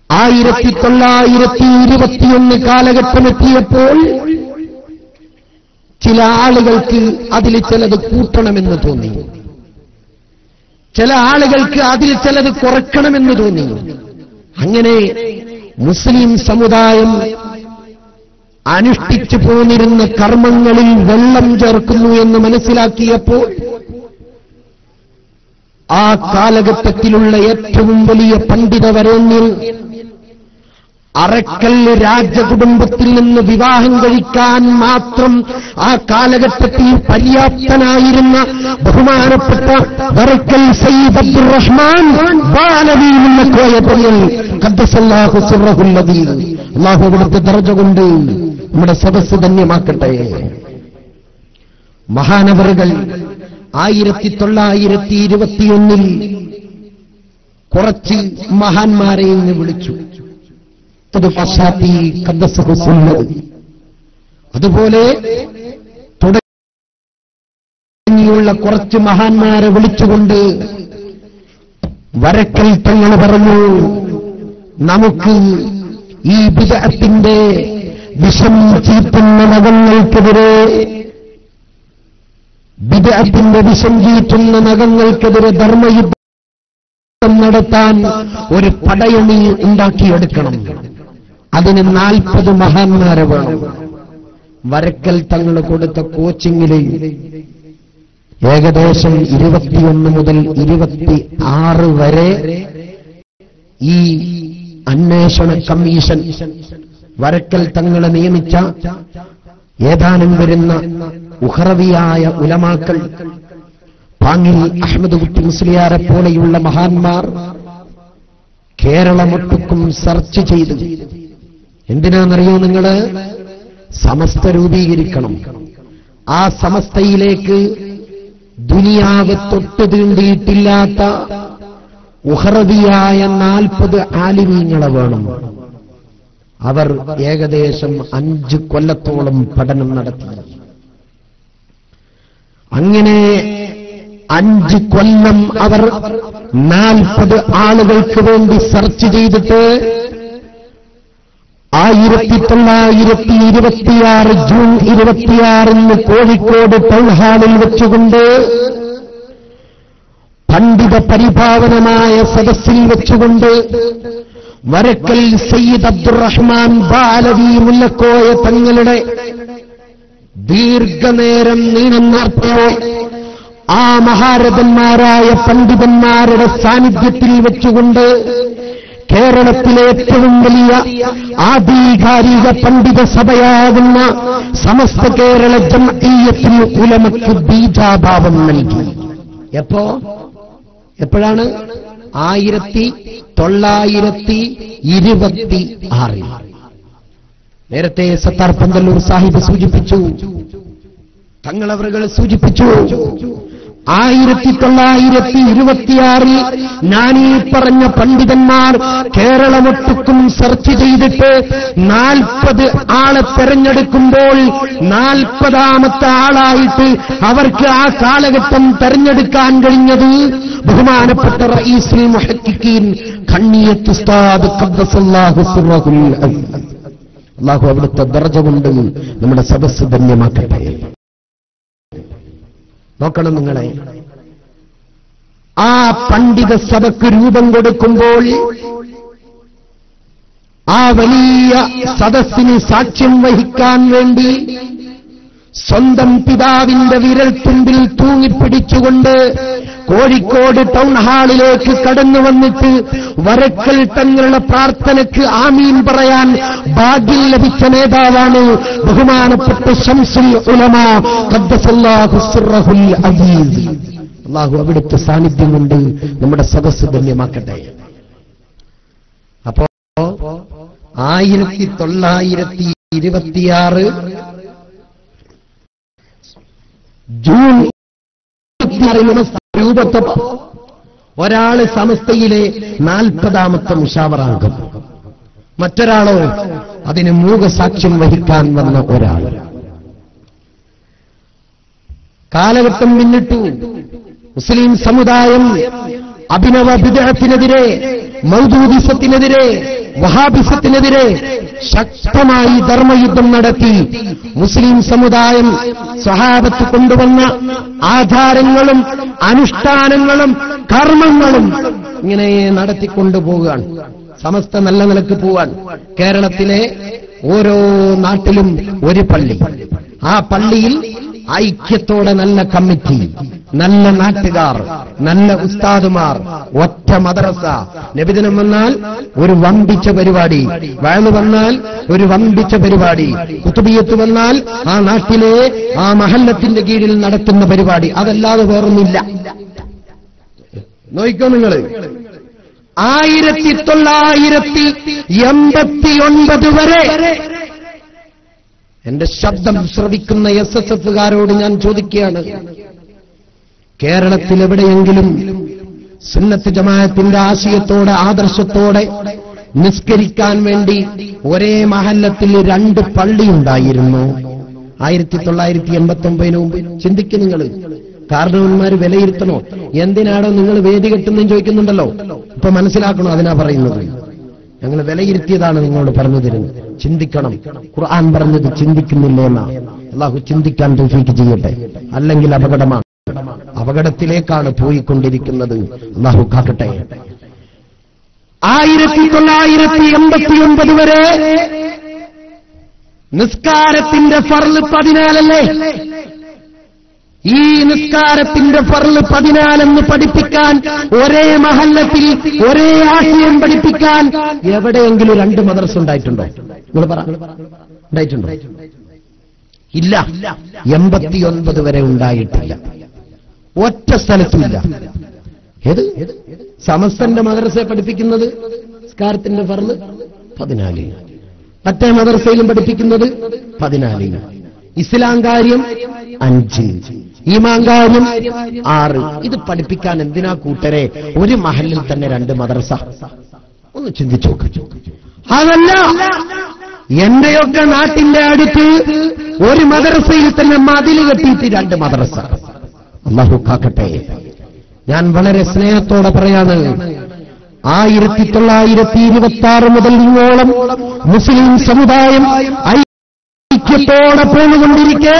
1921 കാലഘട്ടമെത്തിയപ്പോൾ ചില ആളുകൾക്ക് അതിൽ ചിലത് കൂട്ടണമെന്ന് തോന്നി, ചില ആളുകൾക്ക് അതിൽ ചിലത് കുറയ്ക്കണമെന്ന് തോന്നി. അങ്ങനെ മുസ്ലിം സമുദായം അനുഷ്ഠിച്ചു പോന്നിരുന്ന കർമ്മങ്ങളിൽ വെള്ളം ചേർക്കുന്നു എന്ന് മനസ്സിലാക്കിയപ്പോൾ ആ കാലഘട്ടത്തിലുള്ള ഏറ്റവും വലിയ പണ്ഡിതവരേണ്യൻ അറക്കൽ രാജകുടുംബത്തിൽ നിന്ന് വിവാഹം കഴിക്കാൻ മാത്രം ആ കാലഘട്ടത്തിൽ പര്യാപ്തനായിരുന്ന ബഹുമാനപ്പെട്ട വറക്കൽ സയ്യിദ് അബ്ദുറഹ്മാൻ ബാലവിയുള്ള കോയപ്പയ്യൽ ഖദ്ദസല്ലാഹു സിർറഹുൽ അദീം, അല്ലാഹു അവിടുത്തെ ദർജ കൊണ്ട് നമ്മുടെ സദസ്സ് ധന്യമാക്കട്ടെ. മഹാനവറുകൾ 1921 കുറച്ച് മഹാന്മാരെ ഇന്ന് വിളിച്ചു. അതുപോലെ തുടങ്ങിയുള്ള കുറച്ച് മഹാന്മാരെ വിളിച്ചുകൊണ്ട് വരക്കൽ തങ്ങൾ പറഞ്ഞു, നമുക്ക് ഈ ബിദ്അത്തിന്റെ വിഷം ചീറ്റുന്ന നഖങ്ങൾക്കെതിരെ, ബിദ്അത്തിന്റെ വിഷം ചീറ്റുന്ന നഖങ്ങൾക്കെതിരെ ധർമ്മയുദ്ധം നടത്താൻ ഒരു പടയണി ഉണ്ടാക്കിയെടുക്കണം. അതിന് 40 മഹാന്മാരെ വേണം. വരക്കൽ തങ്ങൾ കൊടുത്ത കോച്ചിങ്ങില് ഏകദേശം 21 മുതൽ 26 വരെ ഈ അന്വേഷണ കമ്മീഷൻ വരക്കൽ തങ്ങളെ നിയമിച്ച ഏതാനും വരുന്ന ഉഖറവിയായ ഉലമാക്കൾ, പാങ്ങിൽ അഹമ്മദ് കുട്ടി മുസ്ലിയാരെ പോലെയുള്ള മഹാന്മാർ കേരളമൊട്ടുക്കും സെർച്ച് ചെയ്ത്, എന്തിനാണെന്നറിയോ നിങ്ങൾ? സമസ്ത രൂപീകരിക്കണം. ആ സമസ്തയിലേക്ക് ദുനിയാവ് തൊട്ടു തീണ്ടിയിട്ടില്ലാത്ത ഉഖറവിയായ 40 ആലിമീങ്ങളെ വേണം. അവർ ഏകദേശം 5 കൊല്ലത്തോളം പഠനം നടത്തി. അങ്ങനെ 5 കൊല്ലം അവർ 40 ആളുകൾക്ക് വേണ്ടി സെർച്ച് ചെയ്തിട്ട് 1926 ജൂൺ 26 കോഴിക്കോട് ടൗൺ ഹാളിൽ വെച്ചുകൊണ്ട് പണ്ഡിത പരിഭാവനമായ സദസ്സിൽ വെച്ചുകൊണ്ട് വരക്കൽ സയ്യിദ് അബ്ദുറഹ്മാൻ ബാലവി മുല്ലക്കോയ തങ്ങളുടെ ദീർഘനേരം നീണ്ടുനിർത്തിയ ആ മഹാരഥന്മാരായ പണ്ഡിതന്മാരുടെ സാന്നിധ്യത്തിൽ വെച്ചുകൊണ്ട് കേരളത്തിലെ ഏറ്റവും വലിയ ആധികാരിക പണ്ഡിത സഭയാകുന്ന സമസ്ത കേരള ജംഇയ്യത്തുൽ ഉലമക്ക് ബീജാഭാവം നൽകി. എപ്പോഴാണ്? 1926. നേരത്തെ സത്താർ പന്തല്ലൂർ സാഹിബ് സൂചിപ്പിച്ചു, തങ്ങളവറുകൾ സൂചിപ്പിച്ചു, 1926 ഞാനീ പറഞ്ഞ പണ്ഡിതന്മാർ കേരളമൊട്ടുക്കും സെർച്ച് ചെയ്തിട്ട് 40 ആളെ തെരഞ്ഞെടുക്കുമ്പോൾ 40ാമത്തെ ആളായിട്ട് അവർക്ക് ആ കാലഘട്ടം തെരഞ്ഞെടുക്കാൻ കഴിഞ്ഞത് ബഹുമാനപ്പെട്ട റഈസുൽ മുഹഖിഖീൻ ഖണ്ണിയത്ത് ഉസ്താദ് ഖദ്ദസല്ലാഹു സിർറഹുൽ അസീസ്. അല്ലാഹു അവിടുത്തെ ദർജ കൊണ്ട് നമ്മുടെ സദസ്സ് ധന്യമാക്കട്ടെ. നോക്കണം നിങ്ങളെ, ആ പണ്ഡിത സഭയ്ക്ക് രൂപം കൊടുക്കുമ്പോൾ ആ വലിയ സദസ്സിന് സാക്ഷ്യം വഹിക്കാൻ വേണ്ടി സ്വന്തം പിതാവിന്റെ വിരൽത്തുമ്പിൽ തൂങ്ങിപ്പിടിച്ചുകൊണ്ട് കോഴിക്കോട് ടൗൺ ഹാളിലേക്ക് കടന്നു വന്നിട്ട് വരക്കൽ തങ്ങളുടെ പ്രാർത്ഥനയ്ക്ക് ആമീൻ പറയാൻ ഭാഗ്യം ലഭിച്ച നേതാവാണ് ബഹുമാനപ്പെട്ട ശംസുൽ ഉലമ ഖദ്ദസല്ലാഹു സിർറഹുൽ അസീസ്. അല്ലാഹു അവിടുത്തെ സാന്നിധ്യം കൊണ്ട് നമ്മുടെ സദസ്സ് ധന്യമാക്കട്ടെ. അപ്പോ 1926 ജൂൺ 26 രൂപത്തപ്പോ ഒരാള് സമസ്തയിലെ 40ാമത്തെ മുശാവറാംഗം, മറ്റൊരാളോ അതിന് മൂകസാക്ഷ്യം വഹിക്കാൻ വന്ന ഒരാൾ. കാലഘട്ടം പിന്നിട്ടു. മുസ്ലിം സമുദായം അഭിനവ ബിദ്അത്തിനെതിരെ, മൗദൂദിസത്തിനെതിരെ, വഹാബിസത്തിനെതിരെ ശക്തമായി ധർമ്മയുദ്ധം നടത്തി. മുസ്ലിം സമുദായം സ്വഹാബത്ത് കൊണ്ടുവന്ന ആചാരങ്ങളും അനുഷ്ഠാനങ്ങളും കർമ്മങ്ങളും ഇങ്ങനെ നടത്തിക്കൊണ്ടുപോവുകയാണ്. സമസ്ത നല്ല നിലക്ക് പോവാൻ. കേരളത്തിലെ ഓരോ നാട്ടിലും ഒരു പള്ളി, ആ പള്ളിയിൽ ഐക്യത്തോടെ നല്ല കമ്മിറ്റി, നല്ല നാട്ടുകാർ, നല്ല ഉസ്താദുമാർ, ഒറ്റ മദ്രസ. നബിദിനം വന്നാൽ ഒരു വമ്പിച്ച പരിപാടി, വയല് വന്നാൽ ഒരു വമ്പിച്ച പരിപാടി, കുത്തുബിയത്ത് വന്നാൽ ആ നാട്ടിലെ ആ മഹല്ലത്തിന്റെ കീഴിൽ നടത്തുന്ന പരിപാടി, അതല്ലാതെ വേറൊന്നില്ല. നോക്കിക്കോ നിങ്ങൾ. 1989 വരെ എന്റെ ശബ്ദം ശ്രവിക്കുന്ന SSFകാരോട് ഞാൻ ചോദിക്കുകയാണ്, കേരളത്തിൽ എവിടെയെങ്കിലും സുന്നത്ത് ജമാഅത്തിന്റെ ആശയത്തോടെ ആദർശത്തോടെ നിസ്കരിക്കാൻ വേണ്ടി ഒരേ മഹല്ലത്തിൽ 2 പള്ളിയുണ്ടായിരുന്നു 1989 മുമ്പ്? ചിന്തിക്കും നിങ്ങൾ. കാരണവന്മാർ വിലയിരുത്തണോ? എന്തിനാണോ നിങ്ങൾ വേദി കെട്ടുന്നതെന്ന് ചോദിക്കുന്നുണ്ടല്ലോ. ഇപ്പൊ മനസ്സിലാക്കണോ അതിനാ പറയുന്നത്? ഞങ്ങൾ വിലയിരുത്തിയതാണ് നിങ്ങളോട് പറഞ്ഞു തരുന്നത്. ചിന്തിക്കണം. ഖുർആൻ പറഞ്ഞത് ചിന്തിക്കുന്നില്ലേന്നാ. അല്ലാഹു ചിന്തിക്കാൻ തൗഫീഖ് ചെയ്യട്ടെ, അല്ലെങ്കിൽ അപകടമാണ്. അപകടത്തിലേക്കാണ് പോയിക്കൊണ്ടിരിക്കുന്നത്. അല്ലാഹു കാക്കട്ടെ. 1989 വരെ നിസ്കാരത്തിന്റെ ഫർള് 14 അല്ലേ? ഈ നിസ്കാരത്തിന്റെ ഫർള് 14 പഠിപ്പിക്കാൻ, ഒരേ മഹല്ലത്തിൽ ഒരേ ആശയം പഠിപ്പിക്കാൻ എവിടെയെങ്കിലും 2 മദ്രസ ഉണ്ടായിട്ടുണ്ടോ? നിങ്ങൾ പറ, ഉണ്ടായിട്ടുണ്ടോ? ഇല്ല. 89 വരെ ഉണ്ടായിട്ടില്ല. ഒറ്റ സ്ഥലത്തുമില്ല. ഏത് സമസ്തന്റെ മദ്രസയെ പഠിപ്പിക്കുന്നത് നിസ്കാരത്തിന്റെ ഫർള് 14, മറ്റേ മദ്രസയിലും പഠിപ്പിക്കുന്നത് 14. ഇസ്ലാം കാര്യം 5, ഈമാൻ കാര്യം 6. ഇത് പഠിപ്പിക്കാൻ എന്തിനാ കൂട്ടരെ ഒരു മഹല്ലിൽ തന്നെ 2 മദ്രസ? ഒന്ന് ചിന്തിച്ചു നോക്ക്. അതല്ല, എന്റെയൊക്കെ നാട്ടിന്റെ അടുത്ത് ഒരു മദ്രസയിൽ തന്നെ മതിൽ കെട്ടിയിട്ട് 2 മദ്രസ. അല്ലാഹു കാക്കട്ടെ. ഞാൻ വളരെ സ്നേഹത്തോടെ പറയാണ്, 1926 മുതൽ ഇങ്ങോളം മുസ്ലിം സമുദായം ഐക്യത്തോടെ പോന്നുകൊണ്ടിരിക്കെ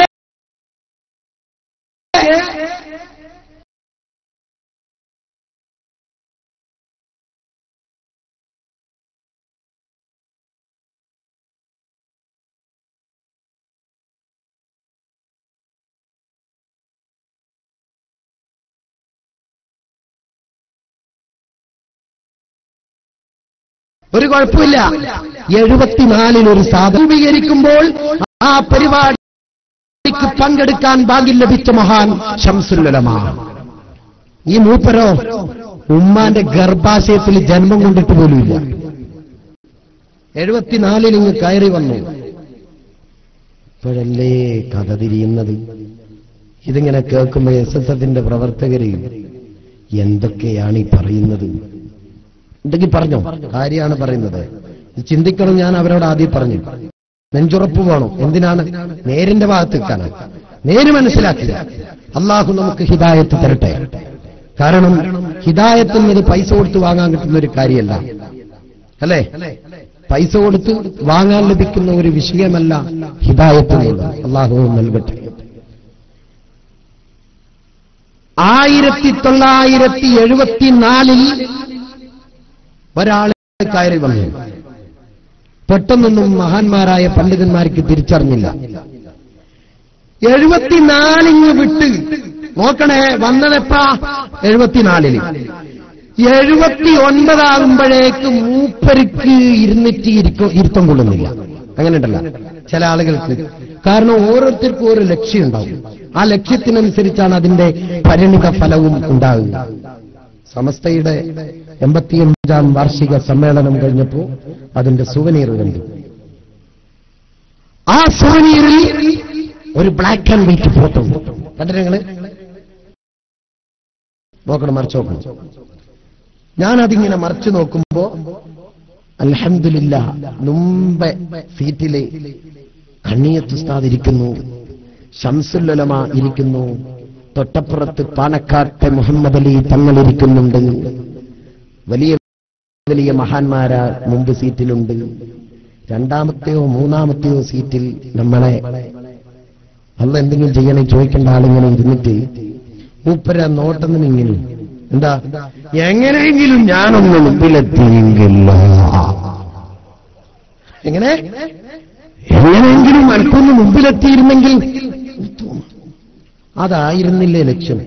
ഒരു കുഴപ്പമില്ല. 74 ഒരു സാധൂകരിക്കുമ്പോൾ ആ പരിപാടിക്ക് പങ്കെടുക്കാൻ ഭാഗ്യം ലഭിച്ച മഹാൻ ശംസുൽ ഉലമ. ഈ മൂപ്പരോ ഉമ്മാന്റെ ഗർഭാശയത്തിൽ ജന്മം കൊണ്ടിട്ട് പോലുമില്ല. 74 ഇങ്ങ് കയറി വന്നു. ഇപ്പോഴല്ലേ കഥ തിരിയുന്നത്. ഇതിങ്ങനെ കേൾക്കുമ്പോൾ SSFന്റെ പ്രവർത്തകര് എന്തൊക്കെയാണ് ഈ പറയുന്നത്? എന്തെങ്കിലും പറഞ്ഞോ? കാര്യമാണ് പറയുന്നത്. ചിന്തിക്കണം. ഞാൻ അവരോട് ആദ്യം പറഞ്ഞു, നെഞ്ചുറപ്പ് വേണം. എന്തിനാണ്? നേരിന്റെ ഭാഗത്ത് നിൽക്കാനാണ്. നേര് മനസ്സിലാക്കില്ല. അള്ളാഹു നമുക്ക് ഹിദായത്ത് തരട്ടെ. കാരണം ഹിദായത്ത് എന്നത് പൈസ കൊടുത്ത് വാങ്ങാൻ കിട്ടുന്ന ഒരു കാര്യമല്ല, അല്ലേ? പൈസ കൊടുത്ത് വാങ്ങാൻ ലഭിക്കുന്ന ഒരു വിഷയമല്ല ഹിദായത്ത് എന്നുള്ളത്. അള്ളാഹു നൽകട്ടെ. 1974 ഒരാൾ കയറി വന്നു. പെട്ടെന്നൊന്നും മഹാന്മാരായ പണ്ഡിതന്മാർക്ക് തിരിച്ചറിഞ്ഞില്ല. 74 വിട്ട് നോക്കണേ, വന്നതെപ്പാ 74. 79 ആകുമ്പോഴേക്ക് മൂപ്പർക്ക് ഇരുത്തം കൊള്ളുന്നില്ല. അങ്ങനെ ഉണ്ടല്ല ചില ആളുകൾക്ക്. കാരണം ഓരോരുത്തർക്കും ഓരോ ലക്ഷ്യം ഉണ്ടാവും. ആ ലക്ഷ്യത്തിനനുസരിച്ചാണ് അതിന്റെ പരിണിത ഫലവും ഉണ്ടാകുക. സമസ്തയുടെ 85ാം വാർഷിക സമ്മേളനം കഴിഞ്ഞപ്പോ അതിന്റെ സുവനീർ കണ്ടു. ആ സുവനീറിൽ ഒരു ബ്ലാക്ക് ആൻഡ് വൈറ്റ് ഫോട്ടോ കണ്ടിട്ട് നിങ്ങള് നോക്കണം, മറിച്ച് നോക്കണം. ഞാനതിങ്ങനെ മറിച്ചു നോക്കുമ്പോ അൽഹംദുലില്ലാഹ് മുമ്പേ സീറ്റില് കണ്ണിയത്ത് ഉസ്താദ് ഇരിക്കുന്നു, ശംസുൽ ഉലമ ഇരിക്കുന്നു, തൊട്ടപ്പുറത്ത് പാണക്കാട്ടെ മുഹമ്മദ് അലി തങ്ങൾ ഇരിക്കുന്നുണ്ട്. വലിയ വലിയ മഹാന്മാരാ മുമ്പ് സീറ്റിലുണ്ട്. രണ്ടാമത്തെയോ മൂന്നാമത്തെയോ സീറ്റിൽ നമ്മളെ അല്ല എന്തെങ്കിലും ചെയ്യണേ ചോദിക്കേണ്ട ആളിങ്ങനെ ഇരുന്നിട്ട് മൂപ്പര നോട്ടത്തിന് ഇങ്ങനെ എന്താ, എങ്ങനെയെങ്കിലും ഞാനൊന്ന് മുമ്പിലെത്തിയെങ്കില്ല, എങ്ങനെയെങ്കിലും അല്പൊന്ന് മുമ്പിലെത്തിയിരുന്നെങ്കിൽ. അതായിരുന്നില്ലേ ലക്ഷ്യം?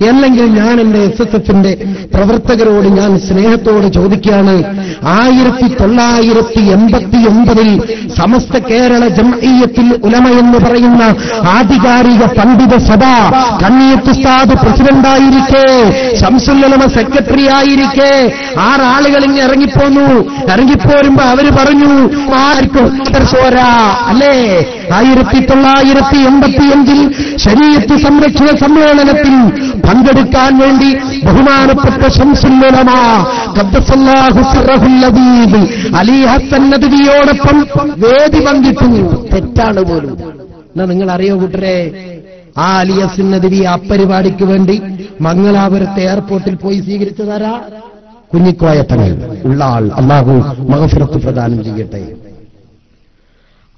അല്ലെങ്കിൽ ഞാൻ എന്റെ SSFന്റെ പ്രവർത്തകരോട് ഞാൻ സ്നേഹത്തോട് ചോദിക്കുകയാണ്, 1989 സമസ്ത കേരള ജംഇയ്യത്തുൽ ഉലമ എന്ന് പറയുന്ന ആധികാരിക പണ്ഡിത സഭ കണ്ണിയത്ത് ഉസ്താദ് പ്രസിഡന്റായിരിക്കെ, ശംസുൽ ഉലമ സെക്രട്ടറി ആയിരിക്കെ 6 ആളുകൾ ഇങ്ങ് ഇറങ്ങിപ്പോന്നു. ഇറങ്ങിപ്പോരുമ്പോ അവര് പറഞ്ഞു ആർക്കും പോരാ അല്ലേ? 1985 ശരീഅത്ത് സംരക്ഷണ സമ്മേളനത്തിൽ പങ്കെടുക്കാൻ വേണ്ടി ബഹുമാനപ്പെട്ട ശംസുൽ ഉലമ ഖദ്ദസല്ലാഹു സിർറഹുൽ അദീദ് അലി ഹസൻ നദ്വിയോടൊപ്പം വേദി പങ്കിട്ടു. തെറ്റാണ് പോലും. എന്നാ നിങ്ങൾ അറിയോ കൂട്ടരെ, ആ അലി ഹസൻ നദ്വി ആ പരിപാടിക്ക് വേണ്ടി മംഗലാപുരത്തെ എയർപോർട്ടിൽ പോയി സ്വീകരിച്ചതാരാ? കുഞ്ഞിക്കോയ തങ്ങൾ ഉള്ള ആൾ. അല്ലാഹു മഗ്ഫിറത്ത് പ്രദാനം ചെയ്യട്ടെ.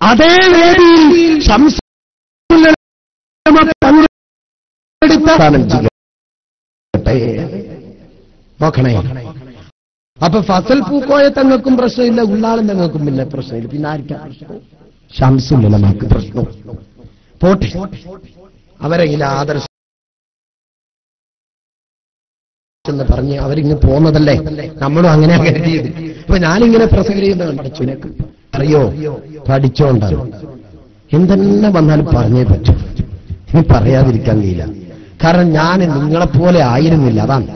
അതേ വേദിയിൽ ശംസുൽ ഉലമ പങ്കെടുത്ത നോക്കണേ. അപ്പൊ ഫസൽ പൂക്കോയ തങ്ങൾക്കും പ്രശ്നമില്ല, ഉള്ളാളും തങ്ങൾക്കും പിന്നെ പ്രശ്നമില്ല. പിന്നെ ആർക്കാ പ്രശ്നം? ശംസുൽ ഉലമക്ക് പ്രശ്നം. പോട്ടെ, അവരെങ്കിലും ആദർശം എന്ന് പറഞ്ഞ് അവരിങ്ങ് പോന്നതല്ലേ, നമ്മളും അങ്ങനെ കരുതിയത്. അപ്പൊ ഞാനിങ്ങനെ പ്രസംഗിക്കുന്നത് പഠിച്ചുനക്ക് അറിയോ, പഠിച്ചോണ്ടാണ്. എന്തെന്നെ വന്നാലും പറഞ്ഞേ പറ്റൂ, ഇനി പറയാതിരിക്കാൻ കഴിയില്ല. കാരണം ഞാൻ നിങ്ങളെപ്പോലെ ആയിരുന്നില്ല. അതാണ്,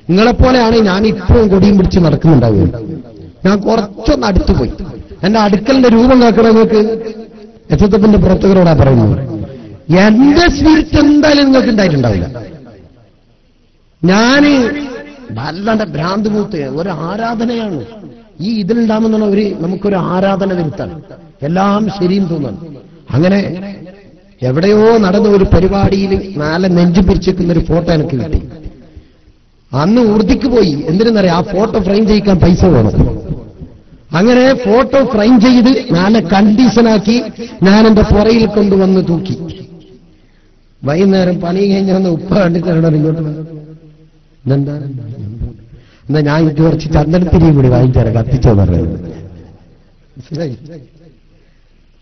നിങ്ങളെപ്പോലെയാണ് ഞാൻ ഇപ്പോഴും കൊടിയും പിടിച്ച് നടക്കുന്നുണ്ടാവുക. ഞാൻ കുറച്ചൊന്ന് അടുത്തുപോയി. എന്റെ അടുക്കലിന്റെ രൂപം കാക്കണം. നിങ്ങൾക്ക് SSFന്റെ പ്രവർത്തകരോടാ പറയുന്നത്. എന്റെ സ്പിരിറ്റ് എന്തായാലും നിങ്ങൾക്ക് ഉണ്ടായിട്ടുണ്ടാവില്ല. ഞാന് വല്ലാണ്ട് ഭ്രാന്ത് മൂത്ത് ഒരു ആരാധനയാണ് ഈ ഇതിലുണ്ടാകുന്ന നമുക്കൊരു ആരാധന വരുത്താണ്. എല്ലാം ശരിയും തോന്നാണ്. അങ്ങനെ എവിടെയോ നടന്ന ഒരു പരിപാടിയിൽ 4 നെഞ്ചു പിരിച്ചിരിക്കുന്ന ഒരു ഫോട്ടോ എനിക്ക് കിട്ടി. അന്ന് ഉറുദിക്ക് പോയി. എന്തിനെന്നറിയാം? ആ ഫോട്ടോ ഫ്രെയിം ചെയ്യിക്കാൻ പൈസ വേണം. അങ്ങനെ ഫോട്ടോ ഫ്രെയിം ചെയ്ത് 4 കണ്ടീഷനാക്കി ഞാൻ എന്റെ പുറയിൽ കൊണ്ടുവന്ന് തൂക്കി. വൈകുന്നേരം പണി കഴിഞ്ഞ് വന്ന് ഉപ്പ കണ്ടിട്ടാണ് ഇങ്ങോട്ട് ഇതെന്താ എന്നാ ഞാൻ എനിക്ക് കുറച്ച് ചന്ദനത്തിരിയും കൂടി വാങ്ങിച്ചാണ് കത്തിച്ചോ പറയുന്നത്. മനസ്സിലായി?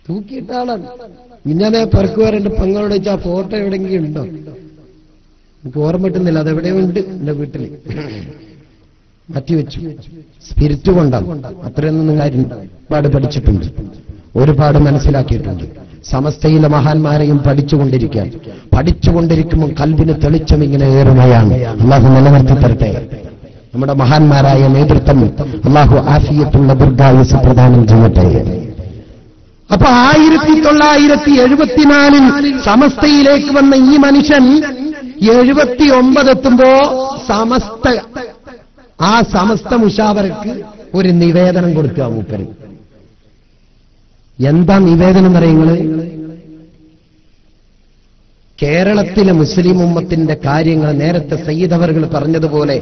തൂക്കിയിട്ടാളാണ്. ഇങ്ങനെ പെറുക്കുവാറുണ്ട്. പെങ്ങളോട് വെച്ചാൽ ആ ഫോട്ടോ എവിടെയെങ്കിലും ഉണ്ടോ? എനിക്ക് ഓർമ്മ കിട്ടുന്നില്ല. അതെവിടെയോ ഉണ്ട് എന്റെ വീട്ടില്. മാറ്റിവെച്ചു. സ്പിരിറ്റ് കൊണ്ടാണ്. അത്രയൊന്നും കാര്യം ഒരുപാട് പഠിച്ചിട്ടുണ്ട്, ഒരുപാട് മനസ്സിലാക്കിയിട്ടുണ്ട്. സമസ്തയിലെ മഹാന്മാരെയും പഠിച്ചുകൊണ്ടിരിക്കുമ്പോൾ കൽബിന് തെളിച്ചം ഇങ്ങനെ ഏറുകയാണ്. അള്ളാഹു നിലനിർത്തി തരട്ടെ. നമ്മുടെ മഹാന്മാരായ നേതൃത്വം അള്ളാഹു ആഫിയത്തുള്ള ദീർഘായുസ്സ് പ്രദാനം ചെയ്യട്ടെ. അപ്പൊ 1974 സമസ്തയിലേക്ക് വന്ന ഈ മനുഷ്യൻ 79 എത്തുമ്പോ സമസ്ത മുശാവറക്ക് ഒരു നിവേദനം കൊടുക്കുക. മൂപ്പര് എന്താ നിവേദനം പറയുന്നത്? കേരളത്തിലെ മുസ്ലിം ഉമ്മത്തിന്റെ കാര്യങ്ങൾ നേരത്തെ സയ്യിദ് അവർകൾ പറഞ്ഞതുപോലെ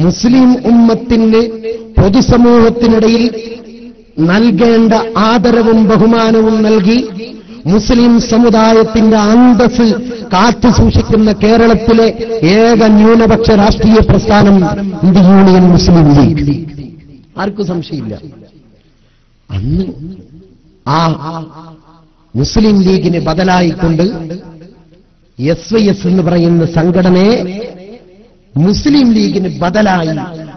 മുസ്ലിം ഉമ്മത്തിന് പൊതുസമൂഹത്തിനിടയിൽ നൽകേണ്ട ആദരവും ബഹുമാനവും നൽകി മുസ്ലിം സമുദായത്തിന്റെ അന്തസ് കാത്തു സൂക്ഷിക്കുന്ന കേരളത്തിലെ ഏക ന്യൂനപക്ഷ രാഷ്ട്രീയ പ്രസ്ഥാനം ഇന്ത്യൻ യൂണിയൻ മുസ്ലിം ലീഗ്. ആർക്കും സംശയമില്ല. അന്ന് ആ മുസ്ലിം ലീഗിന് ബദലായിക്കൊണ്ട് SYS എന്ന് പറയുന്ന സംഘടനയെ മുസ്ലിം ലീഗിന് ബദലായി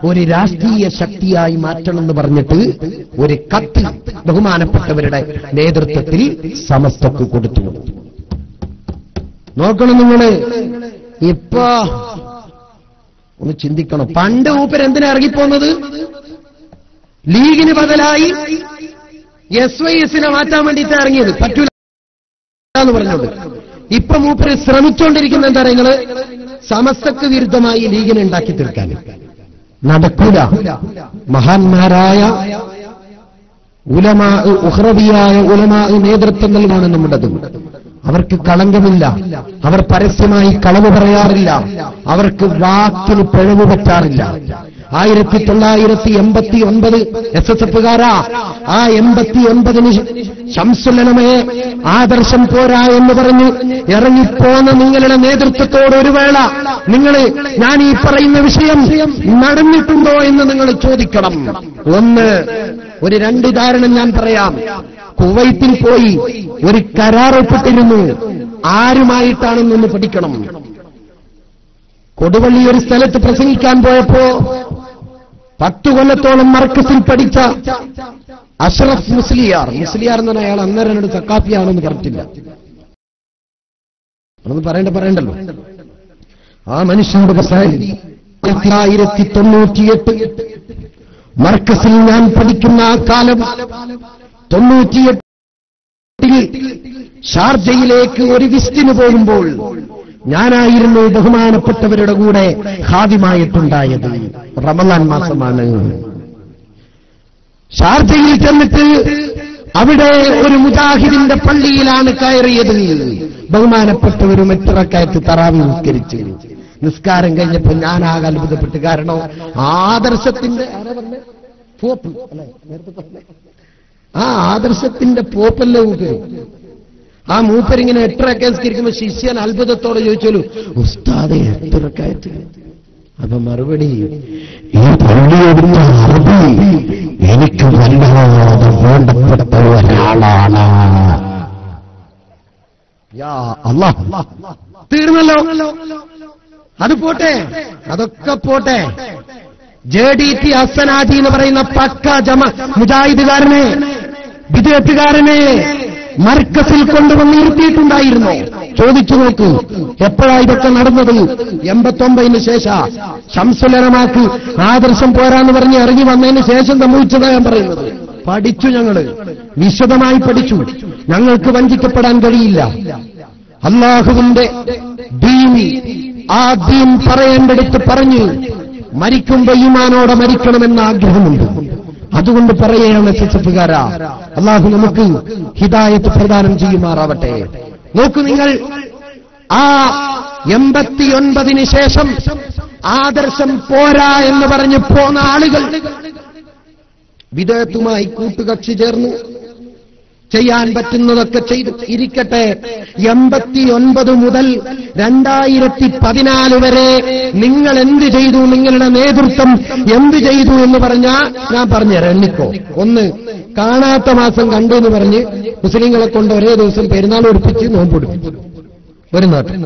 ഒരു രാഷ്ട്രീയ ശക്തിയായി മാറ്റണമെന്ന് പറഞ്ഞിട്ട് ഒരു കത്ത് ബഹുമാനപ്പെട്ടവരുടെ നേതൃത്വത്തിൽ സമസ്തക്ക് കൊടുത്തു. നോക്കണം നിങ്ങള്. ഇപ്പൊ ഒന്ന് ചിന്തിക്കണം. പണ്ട് മൂപ്പരെന്തിനാ ഇറങ്ങിപ്പോന്നത്? ലീഗിന് ബദലായി SYSനെ മാറ്റാൻ വേണ്ടിയിട്ട് ഇറങ്ങിയത്. പറ്റൂല എന്ന് പറഞ്ഞോണ്ട് ഇപ്പൊ മൂപ്പര് ശ്രമിച്ചുകൊണ്ടിരിക്കുന്ന എന്താ നിങ്ങള്? സമസ്തക്ക് വിരുദ്ധമായി ലീഗിനെ ഉണ്ടാക്കി തീർക്കാൻ. നടക്കൂല. മഹാന്മാരായ ഉലമാ, ഉഖ്റവിയായ ഉലമാ നേതൃത്വങ്ങളാണ് നമ്മുടേത്. അവർക്ക് കളങ്കമില്ല. അവർ പരസ്യമായി കളവ് പറയാറില്ല. അവർക്ക് വാക്കിന് പിഴവ് പറ്റാറില്ല. 1989 SSFകാരാ ആ 89 ശംസുലമയെ ആദർശം പോരാ എന്ന് പറഞ്ഞ് ഇറങ്ങിപ്പോന്ന നിങ്ങളുടെ നേതൃത്വത്തോട് ഒരു വേള നിങ്ങൾ ഞാൻ ഈ പറയുന്ന വിഷയം നടന്നിട്ടുണ്ടോ എന്ന് നിങ്ങൾ ചോദിക്കണം. ഒരു 2 ഉദാഹരണം ഞാൻ പറയാം. കുവൈത്തിൽ പോയി ഒരു കരാർ ഒപ്പിട്ടിരുന്നു. ആരുമായിട്ടാണെന്നൊന്ന് പഠിക്കണം. കൊടുവള്ളി ഒരു സ്ഥലത്ത് പ്രസംഗിക്കാൻ പോയപ്പോ 10 കൊല്ലത്തോളം മർക്കസിൽ പഠിച്ച അഷ്റഫ് മുസ്ലിയാർ എന്ന് പറഞ്ഞ അയാൾ അന്നേരം എന്നോട് സക്കാഫിയാണെന്ന് പറഞ്ഞിട്ടില്ല. അതൊന്നും പറയണ്ടല്ലോ. ആ മനുഷ്യനോട് 1998 മർക്കസിൽ ഞാൻ പഠിക്കുന്ന ആ കാലം 98 ഷാർജയിലേക്ക് ഒരു വിസിറ്റിന് പോകുമ്പോൾ ഞാനായിരുന്നു ബഹുമാനപ്പെട്ടവരുടെ കൂടെ ഖാദിമായിട്ടുണ്ടായത്. റമളാൻ മാസമാണ്. ഷാർജയിൽ ചെന്നിട്ട് അവിടെ ഒരു മുജാഹിദിന്റെ പള്ളിയിലാണ് കയറിയത്. ബഹുമാനപ്പെട്ടവരും 8 റക്അത്ത് തറാവീഹ് നിസ്കരിച്ചു. നിസ്കാരം കഴിഞ്ഞപ്പോൾ ഞാൻ ആകെ അത്ഭുതപ്പെട്ടു. കാരണം ആദർശത്തിന്റെ പോപ്പ് അല്ലെ, ആ ആദർശത്തിന്റെ പോപ്പല്ലേ മൂപ്പര്. ആ മൂപ്പരിങ്ങനെ 8 റക്അത്ത് നിസ്കരിക്കുമ്പോൾ ശിഷ്യൻ അത്ഭുതത്തോടെ ചോദിച്ചോളൂ, ഉസ്താദെ 8 റക്അത്ത്? അപ്പൊ മറുപടി, ഈ പള്ളിയെടുത്ത അറബി എനിക്ക് വല്ലാതെ വേണ്ടപ്പെട്ട ഒരാളാണ്. യാ അല്ലാഹ്, തീർന്നല്ലോ. അത് പോട്ടെ, അതൊക്കെ പോട്ടെ. JDT ഹസനാജി എന്ന് പറയുന്ന പക്ക മുജാഹിദുകാരനെ, വിദേഹത്തുകാരനെ മർക്കസിൽ കൊണ്ടുവന്ന് ഇരുത്തിയിട്ടുണ്ടായിരുന്നു. ചോദിച്ചു നോക്കൂ, എപ്പോഴാ ഇതൊക്കെ നടന്നത്? 89 ശേഷം ശംസുലമാക്ക് ആദർശം പോരാന്ന് പറഞ്ഞ് ഇറങ്ങി വന്നതിന് ശേഷം സംഭവിച്ചതാ ഞാൻ പറയുന്നത്. പഠിച്ചു, ഞങ്ങള് വിശദമായി പഠിച്ചു. ഞങ്ങൾക്ക് വഞ്ചിക്കപ്പെടാൻ കഴിയില്ല. അല്ലാഹുവിന്റെ ദീൻ, ആ ദീൻ പറയേണ്ടടുത്ത് പറഞ്ഞ് മരിക്കുമ്പോ ഈമാനോടെ മരിക്കണമെന്ന ആഗ്രഹമുണ്ട്. അതുകൊണ്ട് പറയുകയാണ് SSFകാരാ, അല്ലാഹു നമുക്ക് ഹിദായത്ത് പ്രദാനം ചെയ്യുമാറാവട്ടെ. നോക്കൂ നിങ്ങൾ, ആ 89 ശേഷം ആദർശം പോരാ എന്ന് പറഞ്ഞ് പോന്ന ആളുകൾ വിദേഹത്തുമായി കൂട്ടുകക്ഷി ചേർന്നു ചെയ്യാൻ പറ്റുന്നതൊക്കെ ചെയ്തു. ഇരിക്കട്ടെ, 89 മുതൽ 2014 വരെ നിങ്ങൾ എന്ത് ചെയ്തു, നിങ്ങളുടെ നേതൃത്വം എന്ത് ചെയ്തു എന്ന് പറഞ്ഞാൽ ഞാൻ പറഞ്ഞുതരാം. എണ്ണിക്കോ. 1, കാണാത്ത മാസം കണ്ടു എന്ന് പറഞ്ഞ് മുസ്ലിങ്ങളെ കൊണ്ട് ഒരേ ദിവസം പെരുന്നാൾ ഒടിപ്പിച്ച് നോമ്പൊടിപ്പിച്ചു. ഒരു നേട്ടം.